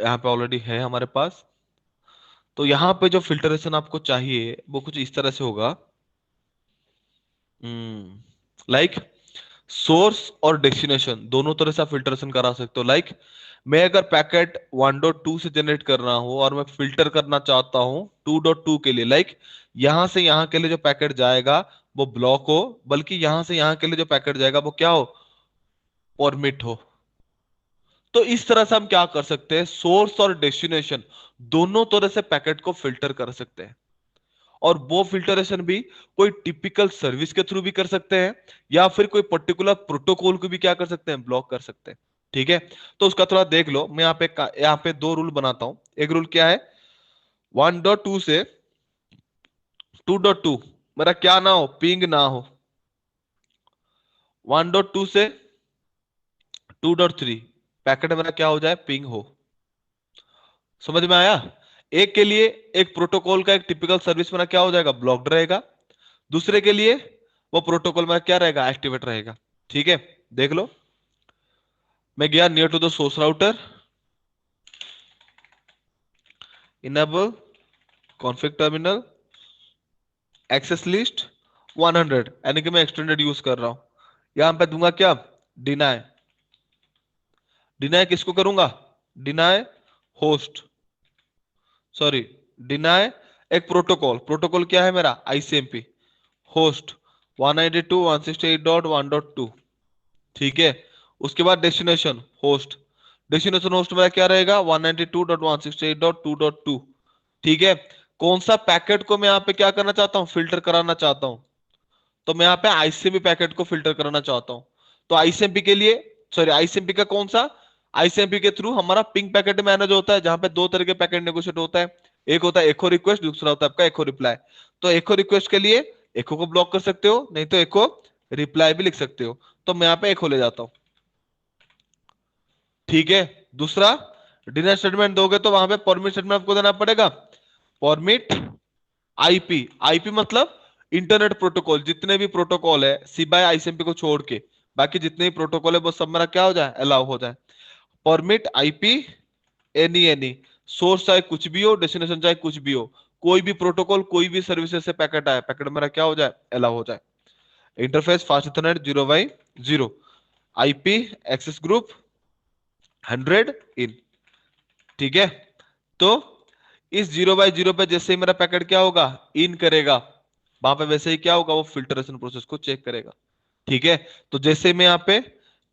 यहाँ पे ऑलरेडी है हमारे पास, तो यहाँ पे जो फिल्टरेशन आपको चाहिए वो कुछ इस तरह से होगा। लाइक सोर्स और डेस्टिनेशन दोनों तरह से आप फिल्टरेशन करा सकते हो। लाइक मैं अगर पैकेट 1.2 से जनरेट कर रहा हूं और मैं फिल्टर करना चाहता हूं 2.2 के लिए, लाइक यहां से यहां के लिए जो पैकेट जाएगा वो ब्लॉक हो, बल्कि यहां से यहां के लिए जो पैकेट जाएगा वो क्या हो, परमिट हो। तो इस तरह से हम क्या कर सकते हैं, सोर्स और डेस्टिनेशन दोनों तरह से पैकेट को फिल्टर कर सकते हैं। और वो फिल्टरेशन भी कोई टिपिकल सर्विस के थ्रू भी कर सकते हैं, या फिर कोई पर्टिकुलर प्रोटोकॉल को भी क्या कर सकते हैं, ब्लॉक कर सकते हैं। ठीक है, तो उसका थोड़ा देख लो। मैं यहाँ पे दो रूल बनाता हूं। एक रूल क्या है, 1.2 से 2.2 मेरा क्या ना हो, पिंग ना हो। 1.2 से 2.3 पैकेट मेरा क्या हो जाए, पिंग हो। समझ में आया? एक के लिए एक प्रोटोकॉल का एक टिपिकल सर्विस मेरा क्या हो जाएगा, ब्लॉक्ड रहेगा। दूसरे के लिए वो प्रोटोकॉल मेरा क्या रहेगा, एक्टिवेट रहेगा। ठीक है, देख लो। मैं गया near to the source router, enable config terminal, access list 100, यानी कि मैं एक्सटेंडेड यूज कर रहा हूं। यहां पे दूंगा क्या, डिनाई। डिनाई किसको करूंगा, डिनाई होस्ट, सॉरी, डिनाई एक प्रोटोकॉल। प्रोटोकॉल क्या है मेरा, आईसीएमपी होस्ट 192.168.1.2। ठीक है, उसके बाद डेस्टिनेशन होस्ट, डेस्टिनेशन होस्ट मेरा क्या रहेगा, 192.168.2.2। ठीक है, कौन सा पैकेट को मैं यहाँ पे क्या करना चाहता हूँ, फिल्टर कराना चाहता हूँ, तो मैं यहाँ पे आईसीएमपी पैकेट को फिल्टर कराना चाहता हूँ। तो आईसीएमपी के लिए, सॉरी, आईसीएमपी का कौन सा, आईसीएमपी के थ्रू हमारा पिंग पैकेट मैनेज होता है, जहां पे दो तरह के पैकेट नेगोशिएट होता है। एक होता है एको रिक्वेस्ट, दूसरा होता है आपका एको रिप्लाई। तो एको रिक्वेस्ट के लिए एको को ब्लॉक कर सकते हो, नहीं तो एको रिप्लाई भी लिख सकते हो। तो मैं यहाँ पे एको ले जाता हूँ। ठीक है, दूसरा, डिनर स्टेटमेंट दोगे तो वहां पे परमिट स्टेटमेंट आपको देना पड़ेगा, परमिट आईपी। आईपी मतलब इंटरनेट प्रोटोकॉल, जितने भी प्रोटोकॉल है सिवाय आईसीएमपी को छोड़ के, बाकी जितने भी प्रोटोकॉल है वो सब मेरा क्या हो जाए, अलाउ हो जाए। Permit IP any any, source चाहे कुछ भी हो, डेस्टिनेशन चाहे कुछ भी हो, कोई भी प्रोटोकॉल कोई भी सर्विसेज से पैकेट आए, पैकेट मेरा क्या हो जाए, अलाउ हो जाए। Interface fast ethernet 0/0, IP access group 100 in. ठीक है, तो इस 0/0 पे जैसे ही मेरा पैकेट क्या होगा, इन करेगा, वहां पे वैसे ही क्या होगा, वो फिल्टरेशन प्रोसेस को चेक करेगा। ठीक है, तो जैसे मैं यहाँ पे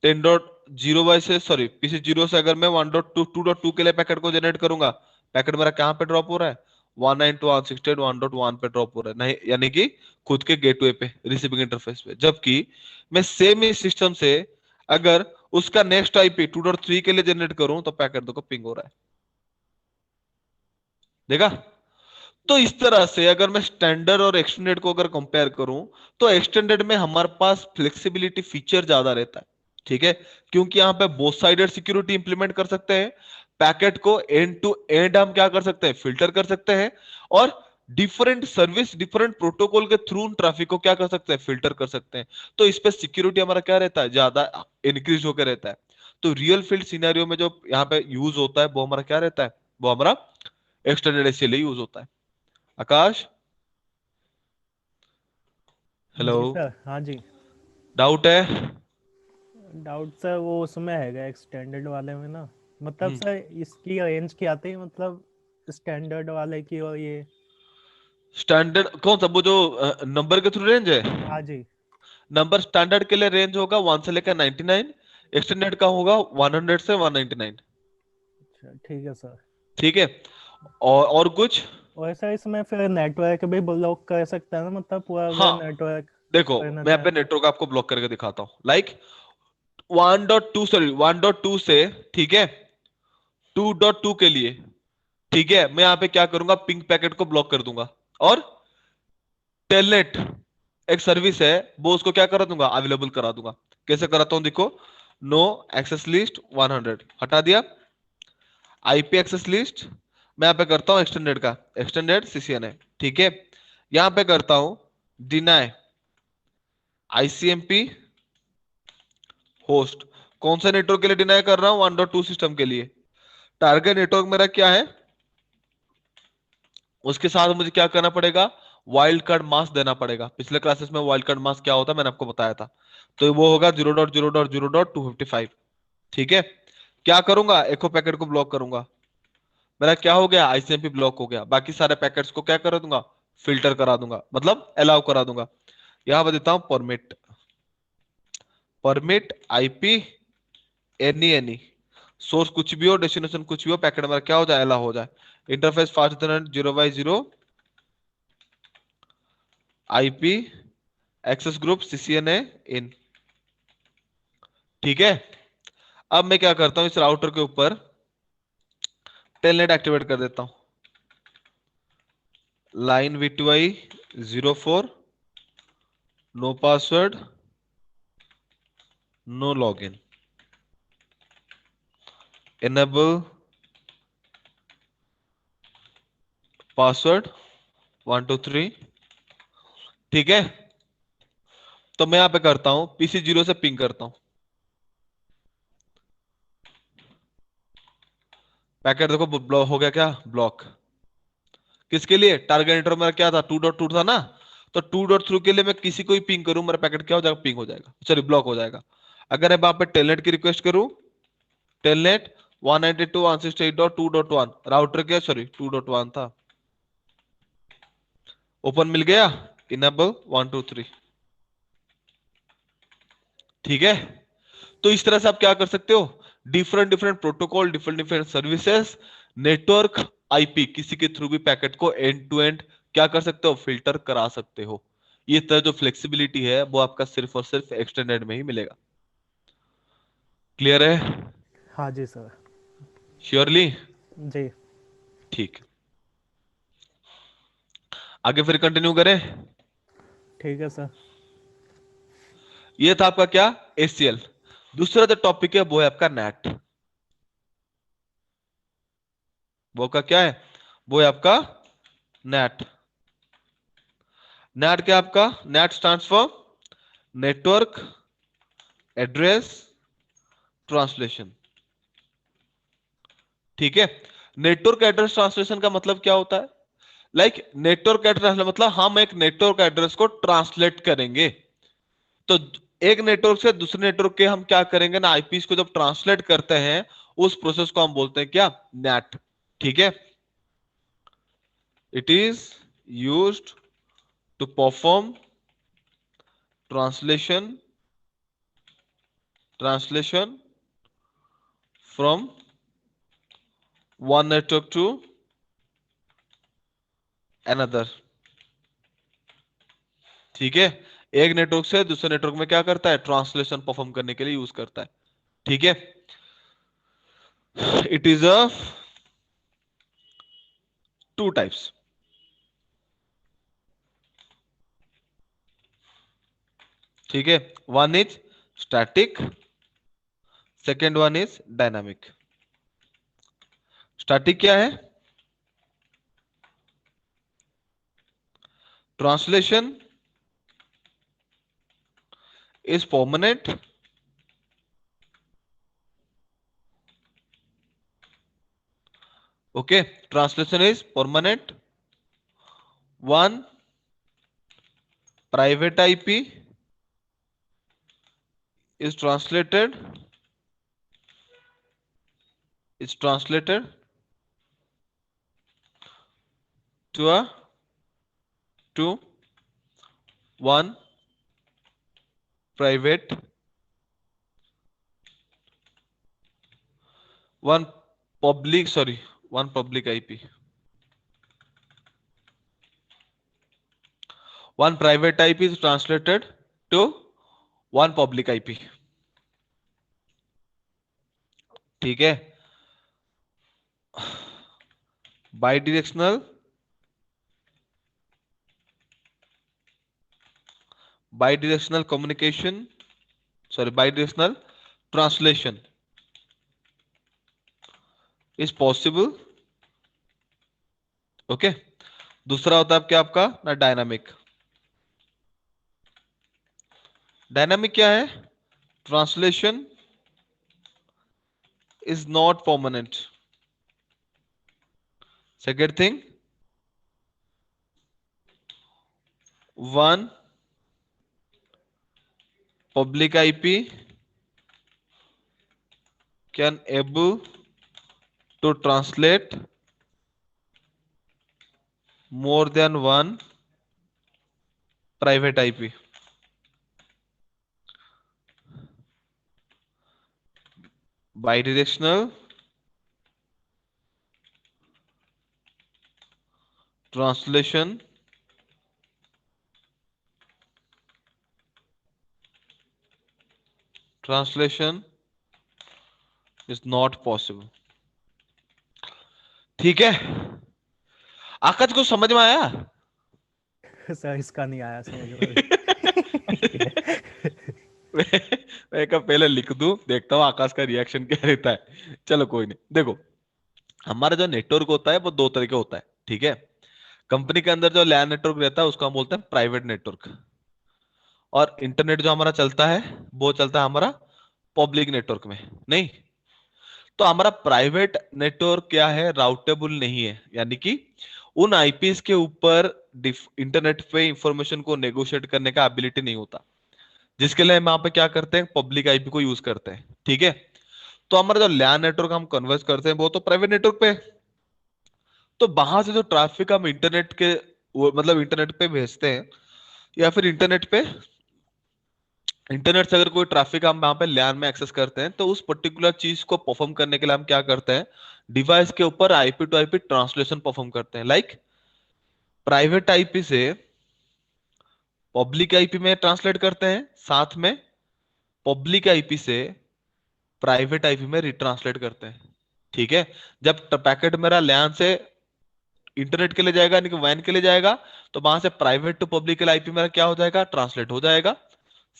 10.0 बाई से, सॉरी, पीसी जीरो से अगर मैं 1.2 के लिए पैकेट को जनरेट करूंगा, पैकेट मेरा कहाँ पे ड्रॉप हो रहा है, 192.168.1.1 पे ड्रॉप हो रहा है, नहीं यानी कि खुद के गेटवे पे, रिसीविंग इंटरफेस पे। जबकि मैं सेम ही सिस्टम से अगर उसका नेक्स्ट आईपी 2.3 के लिए जनरेट करूं, तो पैकेट देखो पिंग हो रहा है। देखा? तो इस तरह से अगर मैं स्टैंडर्ड और एक्सटेंडेड को अगर कंपेयर करूं, तो एक्सटेंडेड में हमारे पास फ्लेक्सिबिलिटी फीचर ज्यादा रहता है। ठीक है, क्योंकि यहां पे बोथ साइडेड सिक्योरिटी इंप्लीमेंट कर सकते हैं, पैकेट को एंड टू एंड हम क्या कर सकते हैं, फिल्टर कर सकते हैं, और डिफरेंट सर्विस डिफरेंट प्रोटोकॉल के थ्रू ट्रैफिक को क्या कर सकते हैं, फिल्टर कर सकते हैं। तो इस पे सिक्योरिटी हमारा क्या रहता है, ज्यादा इंक्रीज होकर रहता है। तो रियल फील्ड सिनेरियो में जो यहाँ पे यूज होता है वो हमारा क्या रहता है, वो हमारा एक्सटेंडेड एसएलए यूज होता है। आकाश, हेलो, जी सर, हाँ जी। डाउट है? डाउट सर वो उसमें हैगा एक्सटेंडेड वाले में ना, मतलब हम्म, सर इसकी रेंज क्या आती है, मतलब स्टैंडर्ड वाले की और ये। स्टैंडर्ड कौन सा, वो जो नंबर के थ्रू रेंज है? हाँ जी। नंबर स्टैंडर्ड के लिए रेंज होगा 1 से लेकर 99, एक्सटेंडेड का होगा 100 से 199। अच्छा ठीक है सर। ठीक है, और कुछ? और सर इसमें फिर नेटवर्क भी ब्लॉक कर सकता है ना, मतलब पूरा अगर हाँ, नेटवर्क देखो करना मैं यहाँ चाहे पे तो। नेटवर्क आपको ब्लॉक करके दिखाता हूँ, लाइक 1.2, सॉरी 1.2 से, ठीक है, 2.2 के लिए, ठीक है, मैं यहाँ पे क्या करूंगा, पिंग पैकेट को ब्लॉक कर दूंगा, और टेलनेट एक सर्विस है, वो उसको क्या करा दूंगा, अवेलेबल करा दूंगा। कैसे कराता हूं देखो, नो एक्सेस लिस्ट 100 हटा दिया, आईपी एक्सेस लिस्ट मैं यहाँ पे करता हूँ एक्सटेंडेड का, एक्सटेंडेड सीसीएनए। ठीक है, यहाँ पे करता हूं डिनाई आईसीएमपी होस्ट। कौन सा नेटवर्क के लिए डिनाई कर रहा हूँ, 1.2 सिस्टम के लिए। टारगेट नेटवर्क मेरा क्या है, उसके साथ मुझे क्या करना पड़ेगा, वाइल्ड कार्ड मास्क देना पड़ेगा। पिछले क्लासेस में वाइल्ड कार्ड मास्क क्या होता है मैंने आपको बताया था। तो वो होगा 0.0.0.255। ठीक है, क्या करूंगा, एको पैकेट को ब्लॉक करूंगा, मेरा क्या हो गया, आईसीएमपी ब्लॉक हो गया। बाकी सारे पैकेट्स को क्या करा दूंगा, फिल्टर करा दूंगा, मतलब अलाउ करा दूंगा। यहां पर देता हूं permit, permit IP any any, source कुछ भी हो, डेस्टिनेशन कुछ भी हो, पैकेट मेरा क्या हो जाए, अलाउ हो जाए। Interface fast 0/0, IP access group CCNA in. ठीक है, अब मैं क्या करता हूं, इस राउटर के ऊपर टेलनेट एक्टिवेट कर देता हूं। Line V2I 04, no password, no login, enable password 123। ठीक है, तो मैं यहां पे करता हूं PC0 से पिंग करता हूं। पैकेट देखो ब्लॉक हो गया, क्या ब्लॉक? किसके लिए? टारगेट नेटवर्क मेरा क्या था, 2.2 था ना, तो 2.3 के लिए मैं किसी को भी पिंग करूं, मेरा पैकेट क्या हो जाएगा, पिंग हो जाएगा, सॉरी ब्लॉक हो जाएगा। अगर मैं वहां पे टेलनेट की रिक्वेस्ट करूं, टेलनेट 192.168.2.1 राउटर के, सॉरी 2.1 था, ओपन मिल गया, इनेबल 123। ठीक है, तो इस तरह से आप क्या कर सकते हो, different different protocol, different different services, network, IP, किसी के थ्रू भी पैकेट को एंड टू एंड क्या कर सकते हो, फिल्टर करा सकते हो। ये तरह जो फ्लेक्सिबिलिटी है वो आपका सिर्फ और सिर्फ एक्सटेंडेड में ही मिलेगा। क्लियर है? हाँ जी सर। श्योरली? जी। ठीक, आगे फिर कंटिन्यू करें। ठीक है सर। ये था आपका क्या, एसीएल। दूसरा जो टॉपिक है वो है आपका नेट। वो का क्या है, वो है आपका नेट। नेट क्या आपका, net stands for network address translation. ठीक है, नेटवर्क एड्रेस ट्रांसलेशन का मतलब क्या होता है, लाइक नेटवर्क एड्रेस मतलब हम एक नेटवर्क एड्रेस को ट्रांसलेट करेंगे। तो एक नेटवर्क से दूसरे नेटवर्क के हम क्या करेंगे ना, आईपीस को जब ट्रांसलेट करते हैं, उस प्रोसेस को हम बोलते हैं क्या, नेट। ठीक है, it is used to perform translation translation from one network to another. ठीक है, एक नेटवर्क से दूसरे नेटवर्क में क्या करता है, ट्रांसलेशन परफॉर्म करने के लिए यूज करता है। ठीक है, it is a two types. ठीक है, one is static, second one is dynamic. Static क्या है, translation is permanent, okay, translation is permanent. One private IP is translated to a to one private, one public, sorry, one public IP, one private IP is translated to one public IP। ठीक है, bidirectional bidirectional communication, sorry, bidirectional translation is possible। Okay, दूसरा होता है क्या आपका ना, dynamic. Dynamic क्या है, translation is not permanent। Second thing, one public IP can able to translate more than one private IP। Bidirectional translation translation it's not possible. ठीक है, आकाश को समझ में आया? सर इसका नहीं आया समझ में अभी। मैं मैं कहा पहले लिख दूं, देखता हूँ आकाश का रिएक्शन क्या रहता है। चलो कोई नहीं, देखो हमारा जो नेटवर्क होता है वो दो तरह का होता है, ठीक है। कंपनी के अंदर जो लैन नेटवर्क रहता है उसको हम बोलते हैं प्राइवेट नेटवर्क, और इंटरनेट जो हमारा चलता है वो चलता है हमारा पब्लिक नेटवर्क में। नहीं, तो हमारा प्राइवेट नेटवर्क क्या है, राउटेबल नहीं है, यानी कि उन आईपीएस के ऊपर इंटरनेट पे इंफॉर्मेशन को नेगोशिएट करने का एबिलिटी नहीं होता, जिसके लिए हम यहाँ पे क्या करते हैं, पब्लिक आईपी को यूज करते हैं, ठीक है। तो हमारा जो लैन नेटवर्क हम कन्वर्ट करते हैं वो तो प्राइवेट नेटवर्क पे है। तो वहां से जो ट्रैफिक हम इंटरनेट के मतलब इंटरनेट पे भेजते हैं, या फिर इंटरनेट से अगर कोई ट्रैफिक हम यहाँ पे लैन में एक्सेस करते हैं, तो उस पर्टिकुलर चीज को परफॉर्म करने के लिए हम क्या करते हैं, डिवाइस के ऊपर IP to IP translation perform करते हैं। लाइक प्राइवेट आईपी से पब्लिक आईपी में ट्रांसलेट करते हैं, साथ में पब्लिक आईपी से प्राइवेट आईपी में रिट्रांसलेट करते हैं, ठीक है। जब पैकेट मेरा लैन से इंटरनेट के लिए जाएगा, यानी कि वैन के लिए जाएगा, तो वहां से प्राइवेट टू पब्लिक आईपी मेरा क्या हो जाएगा, ट्रांसलेट हो जाएगा।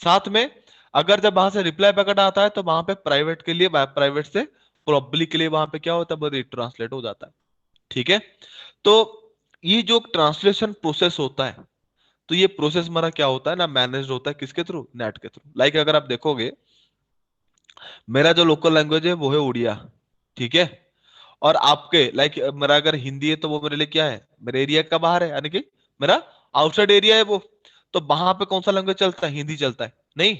साथ में अगर जब वहां से रिप्लाई पैकेट आता है तो वहां पे प्राइवेट के लिए, प्राइवेट से पब्लिक के लिए वहां पे क्या होता है, वो रिट्रांसलेट हो जाता है, ठीक है। तो ये जो ट्रांसलेशन प्रोसेस होता है, तो ये प्रोसेस हमारा क्या होता है ना, मैनेज होता है किसके थ्रू, नेट के थ्रू। लाइक अगर आप देखोगे, मेरा जो लोकल लैंग्वेज है वो है उड़िया, ठीक है। और आपके लाइक मेरा अगर हिंदी है तो वो मेरे लिए क्या है, मेरे एरिया का बाहर है, यानी कि मेरा आउटसाइड एरिया है वो। तो वहां पे कौन सा लैंग्वेज चलता है, हिंदी चलता है, नहीं।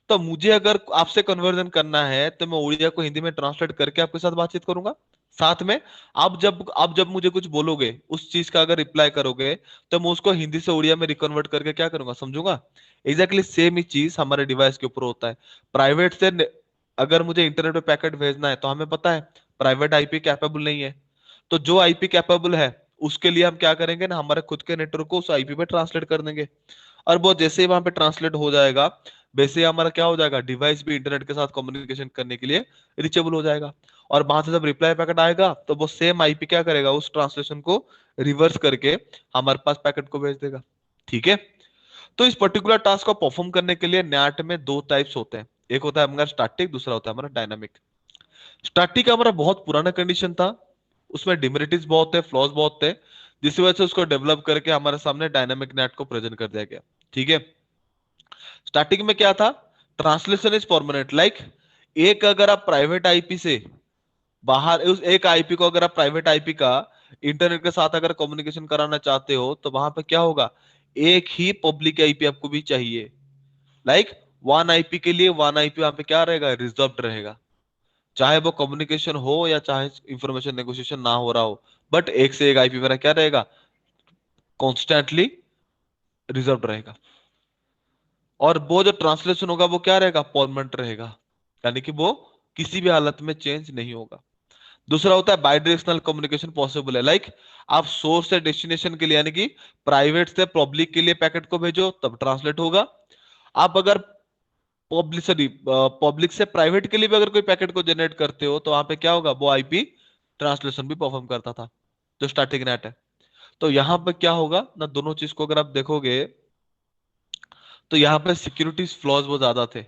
तो मुझे अगर आपसे कन्वर्जन करना है तो मैं उड़िया को हिंदी में ट्रांसलेट करके आपके साथ बातचीत करूंगा। साथ में आप जब मुझे कुछ बोलोगे, उस चीज का अगर रिप्लाई करोगे, तो मैं उसको हिंदी से उड़िया में रिकन्वर्ट करके क्या करूंगा, समझूंगा। एग्जैक्टली सेम ही चीज हमारे डिवाइस के ऊपर होता है। प्राइवेट से अगर मुझे इंटरनेट पे पैकेट भेजना है, तो हमें पता है प्राइवेट आईपी कैपेबल नहीं है। तो जो आईपी कैपेबल है उसके लिए हम क्या करेंगे ना, हमारे खुद के नेटवर्क को उस आईपी पे ट्रांसलेट कर देंगे। और वो जैसे ही वहां पे ट्रांसलेट हो जाएगा, वैसे ही हमारा क्या हो जाएगा, डिवाइस भी इंटरनेट के साथ कम्युनिकेशन करने के लिए रिचेबल हो जाएगा। और वहां से जब रिप्लाई पैकेट आएगा तो वो सेम आईपी क्या करेगा, उस ट्रांसलेशन को रिवर्स करके हमारे पास पैकेट को भेज देगा, ठीक है। तो इस पर्टिकुलर टास्क को परफॉर्म करने के लिए नैट में दो टाइप्स होते हैं, एक होता है हमारा स्टैटिक, दूसरा होता है हमारा डायनामिक। स्टैटिक हमारा बहुत पुराना कंडीशन था, उसमें डिमेरिट्स बहुत है, फ्लॉज बहुत थे, जिस वजह से उसको डेवलप करके हमारे सामने डायनामिक नेट को प्रेजेंट कर दिया गया, ठीक है। स्टार्टिंग में क्या था, ट्रांसलेशन इज परमानेंट। लाइक एक अगर आप प्राइवेट आईपी से बाहर, उस एक आईपी को अगर आप प्राइवेट आईपी का इंटरनेट के साथ अगर कम्युनिकेशन कराना चाहते हो, तो वहां पे क्या होगा, एक ही पब्लिक आईपी आपको भी चाहिए। लाइक वन आईपी के लिए वन आईपी वहां पे क्या रहेगा, रिजर्व्ड रहेगा। चाहे वो कम्युनिकेशन हो या चाहे इंफॉर्मेशन नेगोशिएशन ना हो रहा हो, बट एक से एक आईपी मेरा क्या रहेगा, कॉन्स्टेंटली रिजर्व्ड रहेगा। और वो जो ट्रांसलेशन होगा वो क्या रहेगा, परमानेंट रहेगा, यानी कि वो किसी भी हालत में चेंज नहीं होगा। दूसरा होता है बाई डायरेक्शनल कम्युनिकेशन पॉसिबल है। लाइक आप सोर्स से डेस्टिनेशन के लिए, यानी कि प्राइवेट से पब्लिक के लिए पैकेट को भेजो तब ट्रांसलेट होगा। आप अगर पब्लिक से प्राइवेट के लिए भी अगर कोई पैकेट को जनरेट करते हो, तो वहां पे क्या होगा, वो आईपी ट्रांसलेशन भी परफॉर्म करता था, जो स्टैटिक नेट है। तो यहाँ पे क्या होगा ना, दोनों चीज को अगर आप देखोगे, तो यहाँ पे सिक्योरिटी फ्लॉज बहुत ज्यादा थे।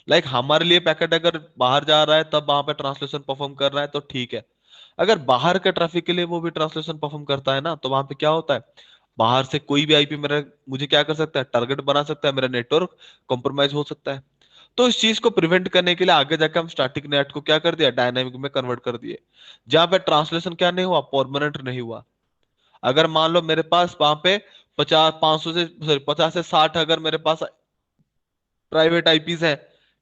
लाइक हमारे लिए पैकेट अगर बाहर जा रहा है तब वहां पे ट्रांसलेशन परफॉर्म कर रहा है तो ठीक है। अगर बाहर के ट्रैफिक के लिए वो भी ट्रांसलेशन परफॉर्म करता है ना, तो वहां पे क्या होता है, बाहर से कोई भी आईपी मेरा मुझे क्या कर सकता है, टारगेट बना सकता है, मेरा नेटवर्क कॉम्प्रोमाइज हो सकता है। तो इस चीज को प्रिवेंट करने के लिए आगे जाकर हम स्टैटिक नेट को क्या कर दिया, डायनामिक में कन्वर्ट कर दिए, जहां पे ट्रांसलेशन क्या नहीं हुआ, परमानेंट नहीं हुआ। अगर मान लो मेरे पास वहां पे 50 500 से सॉरी 50 से 60 अगर मेरे पास प्राइवेट आईपीज है,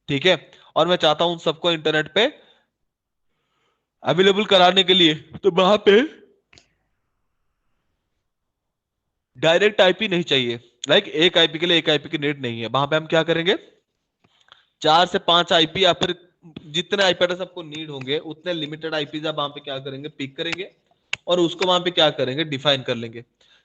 ठीक है, और मैं चाहता हूं उन सबको इंटरनेट पे अवेलेबल कराने के लिए, तो वहां पे डायरेक्ट आईपी नहीं चाहिए। लाइक एक आईपी के लिए एक आईपी की नीड नहीं है। वहां पे हम क्या करेंगे, 4 से 5 आईपी या फिर जितने आईपी एड्रेस आपको नीड होंगे उतने लिमिटेड आईपी आप वहां पे क्या करेंगे, पिक करेंगे, और उसको वहां पे क्या करेंगे, डिफाइन कर लेंगे।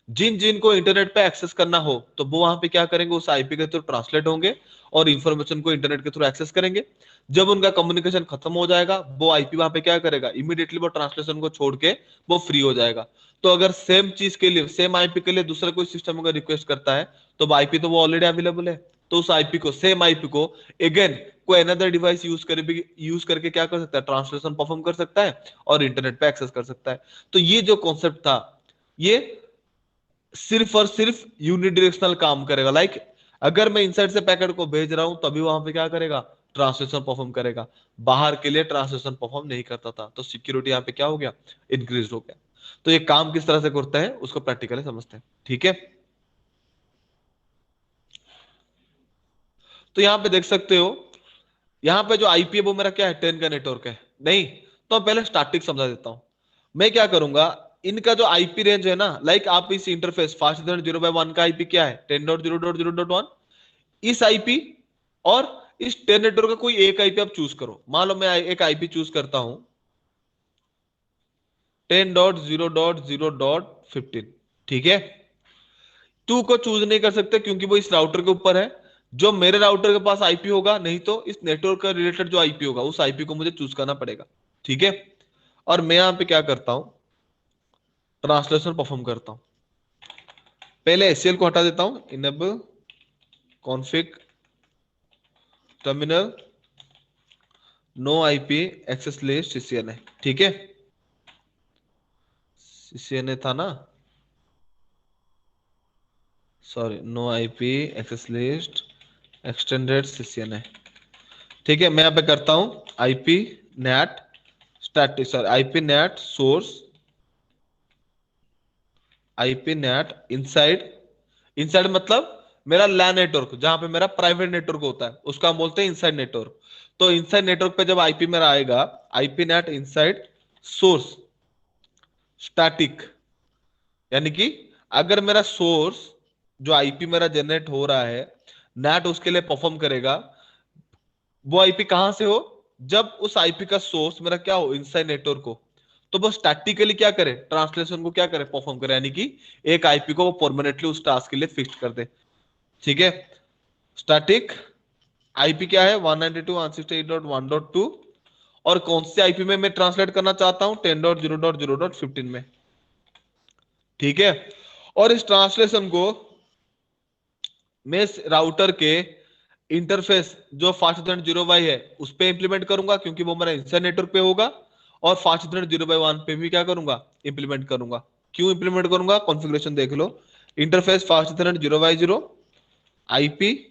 जिन जिन को इंटरनेट पे एक्सेस करना हो तो वो वहां पे क्या करेंगे, उस आईपी के थ्रू ट्रांसलेट होंगे और इंफॉर्मेशन को इंटरनेट के थ्रू एक्सेस करेंगे। जब उनका कम्युनिकेशन खत्म हो जाएगा, वो आईपी वहां पे क्या करेगा, इमीडिएटली वो ट्रांसलेशन को छोड़ के वो फ्री हो जाएगा। तो अगर सेम चीज के लिए, सेम आईपी के लिए दूसरा कोई सिस्टम अगर रिक्वेस्ट करता है, तो आईपी तो वो ऑलरेडी अवेलेबल है, तो उस आईपी को, सेम आईपी को अगेन कोई अनदर डिवाइस यूज करके क्या कर सकता है, ट्रांसलेशन परफॉर्म कर सकता है और इंटरनेट पे एक्सेस कर सकता है। तो ये जो कॉन्सेप्ट था, ये सिर्फ और सिर्फ यूनिडायरेक्शनल काम करेगा। लाइक अगर मैं इनसाइड से पैकेट को भेज रहा हूं तभी वहां पे क्या करेगा, ट्रांसलेशन परफॉर्म करेगा, बाहर के लिए ट्रांसलेशन परफॉर्म नहीं करता था। तो सिक्योरिटी यहाँ पे क्या हो गया, इंक्रीज हो गया। तो ये काम किस तरह से करता है उसको प्रैक्टिकली समझते हैं, ठीक है। तो यहाँ पे देख सकते हो, यहाँ पे जो आईपी है वो मेरा क्या है, 10 का नेटवर्क है नहीं। तो पहले स्टैटिक समझा देता हूं। मैं क्या करूंगा, इनका जो आईपी रेंज है ना, लाइक आप इस इंटरफेस फास्ट 0/1 का आईपी क्या है, 10.0.0.1। इस आईपी और इस 10 नेटवर्क का कोई एक आईपी आप चूज करो। मान लो मैं एक आईपी चूज करता हूं 10.0.0.15, ठीक है। 2 को चूज नहीं कर सकते क्योंकि वो इस राउटर के ऊपर है। जो मेरे राउटर के पास आईपी होगा, नहीं तो इस नेटवर्क का रिलेटेड जो आईपी होगा उस आईपी को मुझे चूज करना पड़ेगा, ठीक है। और मैं यहां पे क्या करता हूं, ट्रांसलेशन परफॉर्म करता हूं। पहले एससीएल को हटा देता हूं, enable config terminal no IP access list CCNA, ठीक है। सीसीएनए था ना, sorry, no IP access list extended CCNA, ठीक है। मैं यहां पे करता हूं IP NAT static, sorry, IP NAT source, IP NAT inside. Inside मतलब मेरा लैन नेटवर्क, जहां पे मेरा प्राइवेट नेटवर्क होता है उसका हम बोलते हैं इनसाइड नेटवर्क। तो इनसाइड नेटवर्क पे जब आईपी मेरा आएगा, IP NAT inside source static, यानी कि अगर मेरा सोर्स जो आईपी मेरा जनरेट हो रहा है, नेट उसके लिए परफॉर्म करेगा। वो आईपी कहां से हो, जब उस आईपी का सोर्स मेरा क्या हो, इनसाइड नेटवर्क हो। तो वो स्टैटिकली क्या करे, ट्रांसलेशन को क्या करे, परफॉर्म करे, यानी कि एक आईपी को वो परमानेंटली उस टास्क के लिए फिक्स कर दे, ठीक है। स्टैटिक आईपी क्या है, 192.168.1.2। और कौन से आईपी में मैं ट्रांसलेट करना चाहता हूं, 10.0.0.15 में, ठीक है। और इस ट्रांसलेशन को मैं राउटर के इंटरफेस जो फास्ट 0 बाई है उस पे इंप्लीमेंट करूंगा, क्योंकि वो मेरा इंसाइड नेटवर्क पे होगा। और फास्ट 0/1 पे भी क्या करूंगा, इंप्लीमेंट करूंगा। क्यों इंप्लीमेंट करूंगा, कॉन्फ़िगरेशन देख लो। Interface fast 0/0, IP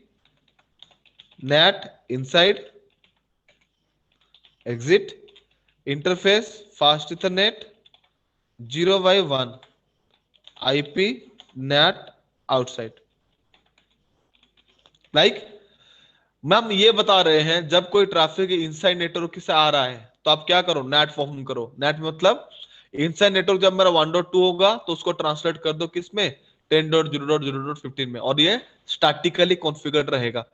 NAT inside exit, interface fast ethernet 0/1, IP NAT outside. Like ma'am ये बता रहे हैं, जब कोई ट्रैफिक इनसाइड नेटवर्क से आ रहा है तो आप क्या करो, नेट फॉर्म करो। नेट मतलब इनसाइड नेटवर्क जब मेरा 1.2 होगा तो उसको ट्रांसलेट कर दो किस में, 10.0.0.15 में, और ये स्टैटिकली कॉन्फ़िगर्ड रहेगा।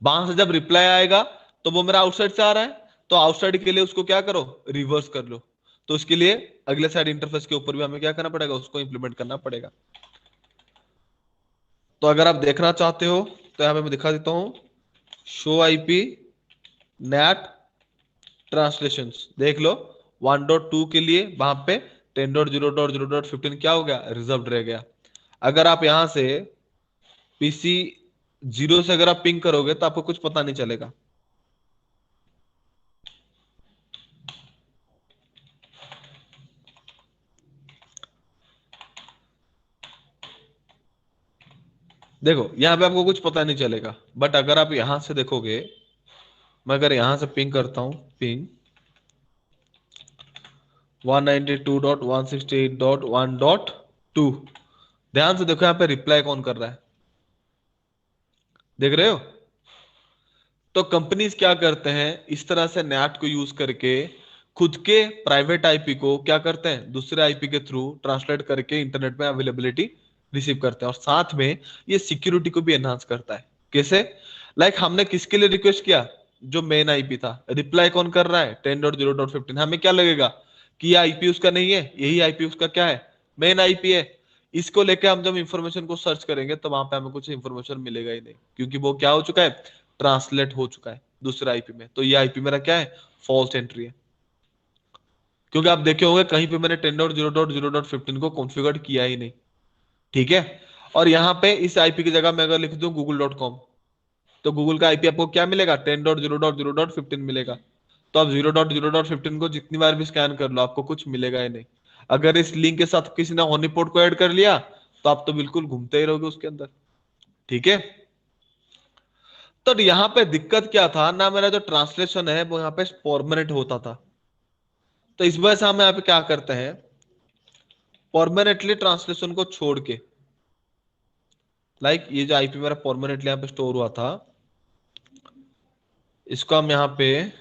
वहां से जब रिप्लाई आएगा तो वो मेरा आउटसाइड से आ रहा है, तो आउटसाइड के लिए उसको क्या करो, रिवर्स कर लो। तो इसके लिए अगले साइड इंटरफेस के ऊपर भी हमें क्या करना पड़ेगा, उसको इंप्लीमेंट करना पड़ेगा। तो अगर आप देखना चाहते हो तो यहां पे मैं दिखा देता हूं, शो आईपी नेट ट्रांसलेशंस देख लो। 1.2 के लिए वहां पे 10.0.0.15 क्या हो गया, रिजर्व रह गया। अगर आप यहां से पीसी 0 से अगर आप पिंग करोगे तो आपको कुछ पता नहीं चलेगा। देखो यहां पे आपको कुछ पता नहीं चलेगा, बट अगर आप यहां से देखोगे, मैं अगर यहां से पिंग करता हूं, पिंग 192.168.1.2, ध्यान से देखो यहां पे रिप्लाई कौन कर रहा है, देख रहे हो। तो कंपनीज क्या करते हैं, इस तरह से नैट को यूज करके खुद के प्राइवेट आईपी को क्या करते हैं, दूसरे आईपी के थ्रू ट्रांसलेट करके इंटरनेट में अवेलेबिलिटी रिसीव करते हैं। और साथ में ये सिक्योरिटी को भी एनहांस करता है। कैसे, लाइक हमने किसके लिए रिक्वेस्ट किया, जो मेन आईपी था, रिप्लाई कौन कर रहा है, 10.0.15। हमें क्या लगेगा कि आईपी उसका नहीं है, यही आईपी उसका क्या है, मेन आईपी है। इसको लेके हम जब इंफॉर्मेशन को सर्च करेंगे तो वहां पे हमें कुछ इंफॉर्मेशन मिलेगा ही नहीं, क्योंकि वो क्या हो चुका है, ट्रांसलेट हो चुका है दूसरे आईपी में। तो ये आईपी मेरा क्या है, फॉल्स एंट्री है। क्योंकि आप देखे होंगे कहीं पे मैंने 10.0.0.15 को कॉन्फ़िगर किया ही नहीं, ठीक है। और यहाँ पे इस आईपी की जगह मैं अगर लिख दूं google.com, तो गूगल का आईपी आपको क्या मिलेगा, 10.0.0.15 मिलेगा। तो आप 0.0.15 को जितनी बार भी स्कैन कर लो आपको कुछ मिलेगा ही नहीं। अगर इस लिंक के साथ किसी ने हनीपोट को ऐड कर लिया तो आप तो बिल्कुल घूमते ही रहोगे उसके अंदर, ठीक है। तो यहाँ पे दिक्कत क्या था ना, मेरा जो ट्रांसलेशन है वो यहाँ पे परमानेंट होता था। तो इस वजह से हम यहाँ पे क्या करते हैं, परमानेंटली ट्रांसलेशन को छोड़ के, लाइक ये जो आईपी मेरा परमानेंटली यहाँ पे स्टोर हुआ था, इसको हम यहाँ पे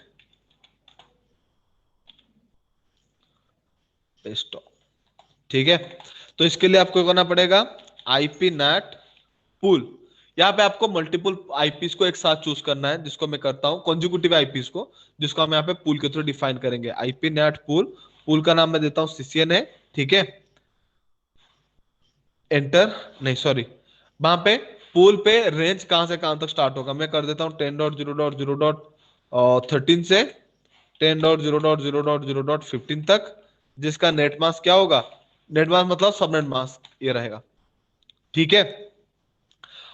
स्टॉप, ठीक है। तो इसके लिए आपको करना पड़ेगा आईपी नेट पूल। यहाँ पे आपको मल्टीपल आईपीस को एक साथ चूज करना है, जिसको मैं करता हूँ कॉन्जिक्यूटिव आईपीस को, जिसको हम यहाँ पे पूल के थ्रू डिफाइन करेंगे। आईपी नेट पूल, पूल का नाम मैं देता हूँ सीसीएन है, ठीक है। एंटर, नहीं सॉरी, वहां पे पूल पे रेंज कहां से कहां तक स्टार्ट होगा, मैं कर देता हूँ 10.0.0.13 से 10.0.0.0.15 तक, जिसका नेट मास्क क्या होगा, नेट मास्क मतलब सबनेट मास्क ये रहेगा, ठीक है।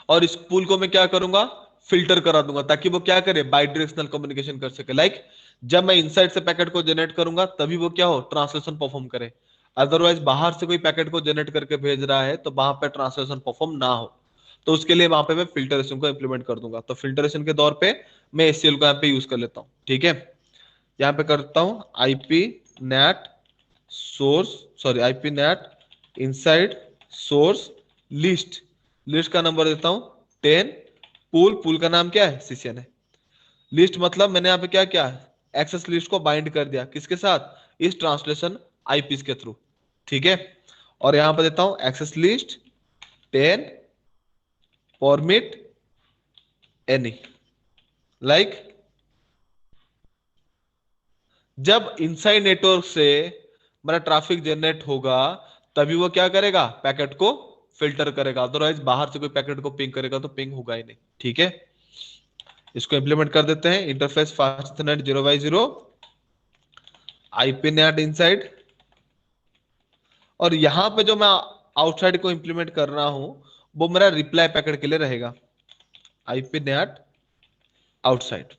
और इस पूल को मैं क्या करूंगा, फिल्टर करा दूंगा, ताकि वो क्या करे, बाई डायरेक्शनल कम्युनिकेशन कर सके। लाइक जब मैं इनसाइड से पैकेट को जनरेट करूंगा तभी वो क्या हो, ट्रांसलेशन परफॉर्म करे। अदरवाइज बाहर से कोई पैकेट को जनरेट करके भेज रहा है तो वहां पे ट्रांसलेशन परफॉर्म ना हो, तो उसके लिए वहां पे मैं फिल्टरेशन को इंप्लीमेंट कर दूंगा। तो फिल्टरेशन के दौर पे मैं एससीएल को यहाँ पे यूज कर लेता हूँ, ठीक है। यहाँ पे करता हूँ IP NAT source, sorry IP NAT inside source list, list का नंबर देता हूं 10, पूल, पूल का नाम क्या है, सीसीएन है। लिस्ट मतलब मैंने यहाँ पे क्या किया, एक्सेस लिस्ट को बाइंड कर दिया, किसके साथ, इस ट्रांसलेशन आईपीस के थ्रू, ठीक है। और यहां पर देता हूं access list 10 format any, like जब इनसाइड नेटवर्क से मेरा ट्रैफिक जनरेट होगा तभी वो क्या करेगा, पैकेट को फिल्टर करेगा। अदरवाइज बाहर से कोई पैकेट को पिंग करेगा तो पिंग होगा ही नहीं, ठीक है। इसको इंप्लीमेंट कर देते हैं, interface fast Ethernet 0x0 IP NAT inside. और यहां पे जो मैं आउटसाइड को इंप्लीमेंट कर रहा हूं वो मेरा रिप्लाई पैकेट के लिए रहेगा, आईपी नेट आउटसाइड,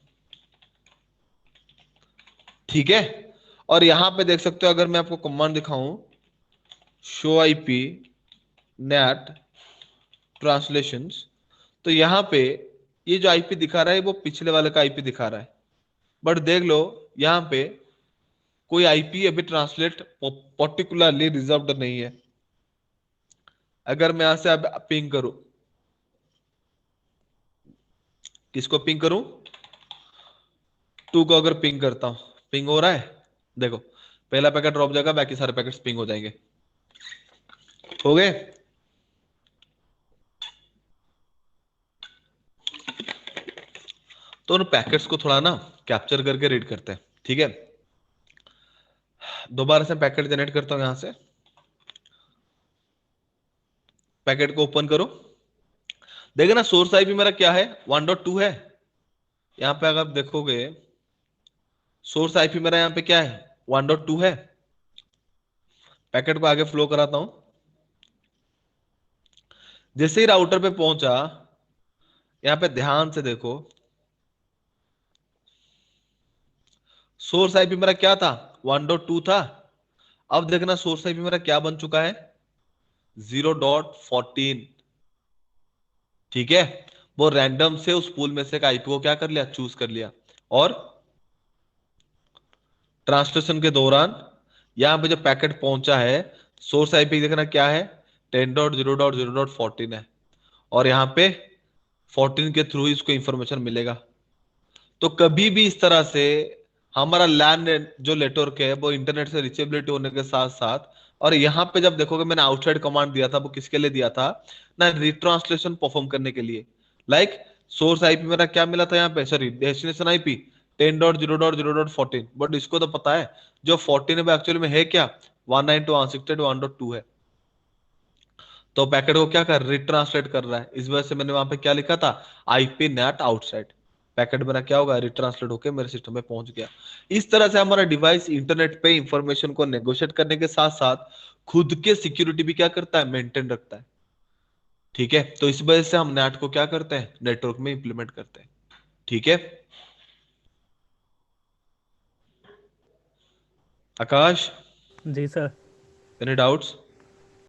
ठीक है। और यहां पे देख सकते हो, अगर मैं आपको कमांड दिखाऊं, शो आईपी नेट ट्रांसलेशंस, तो यहां पे ये जो आईपी दिखा रहा है वो पिछले वाले का आईपी दिखा रहा है। बट देख लो यहां पे कोई आईपी अभी ट्रांसलेट पर्टिकुलरली रिजर्व्ड नहीं है। अगर मैं यहां से अब पिंग करूं, किसको पिंग करूं, 2 को अगर पिंग करता हूं, पिंग हो रहा है, देखो पहला पैकेट ड्रॉप जाएगा, बाकी सारे पैकेट्स पिंग हो जाएंगे, हो गए। तो उन पैकेट्स को थोड़ा ना कैप्चर करके रीड करते हैं, ठीक है। दोबारा से पैकेट जनरेट करता हूं, यहां से पैकेट को ओपन करो, देखो ना सोर्स आईपी मेरा क्या है, 1.2 है। यहां पे अगर आप देखोगे सोर्स आईपी मेरा यहां पे क्या है, 1.2 है। पैकेट को आगे फ्लो कराता हूं, जैसे ही राउटर पे पहुंचा, यहां पे ध्यान से देखो, सोर्स आईपी मेरा क्या था, 1.2 था। अब देखना सोर्स आईपी मेरा क्या बन चुका है, 0.14, ठीक है। वो रैंडम से उस पूल में से एक आईपी को क्या कर लिया, चूज कर लिया। और ट्रांसलेशन के दौरान यहां पे जो पैकेट पहुंचा है, सोर्स आईपी देखना क्या है, 10.0.0.14 है। और यहां पे 14 के थ्रू ही इसको इंफॉर्मेशन मिलेगा। तो कभी भी इस तरह से हमारा लैन जो नेटवर्क है वो इंटरनेट से रिचेबिलिटी होने के साथ साथ, और यहाँ पे जब देखोगे मैंने आउटसाइड कमांड दिया था, वो किसके लिए दिया था ना, रिट्रांसलेशन परफॉर्म करने के लिए। लाइक सोर्स आईपी मेरा क्या मिला था यहाँ पे, सॉरी डेस्टिनेशन आईपी 10.0.0.14, बट इसको तो पता है जो 14 है एक्चुअली में है क्या, 192.168.1.2 है। तो पैकेट को क्या कर रिट्रांसलेट कर रहा है, इस वजह से मैंने वहां पे क्या लिखा था, आईपी नेट आउटसाइड। पैकेट मेरा क्या होगा, रिट्रांसलेट होकर मेरे सिस्टम में पहुंच गया। इस तरह से हमारा डिवाइस इंटरनेट पे इंफॉर्मेशन को नेगोशिएट करने के साथ साथ खुद के सिक्योरिटी भी क्या करता है, मेंटेन रखता है। ठीक है, तो इस वजह से हम नेट को क्या करते हैं, नेटवर्क में इंप्लीमेंट करते हैं। ठीक है आकाश, जी सर। Any doubts?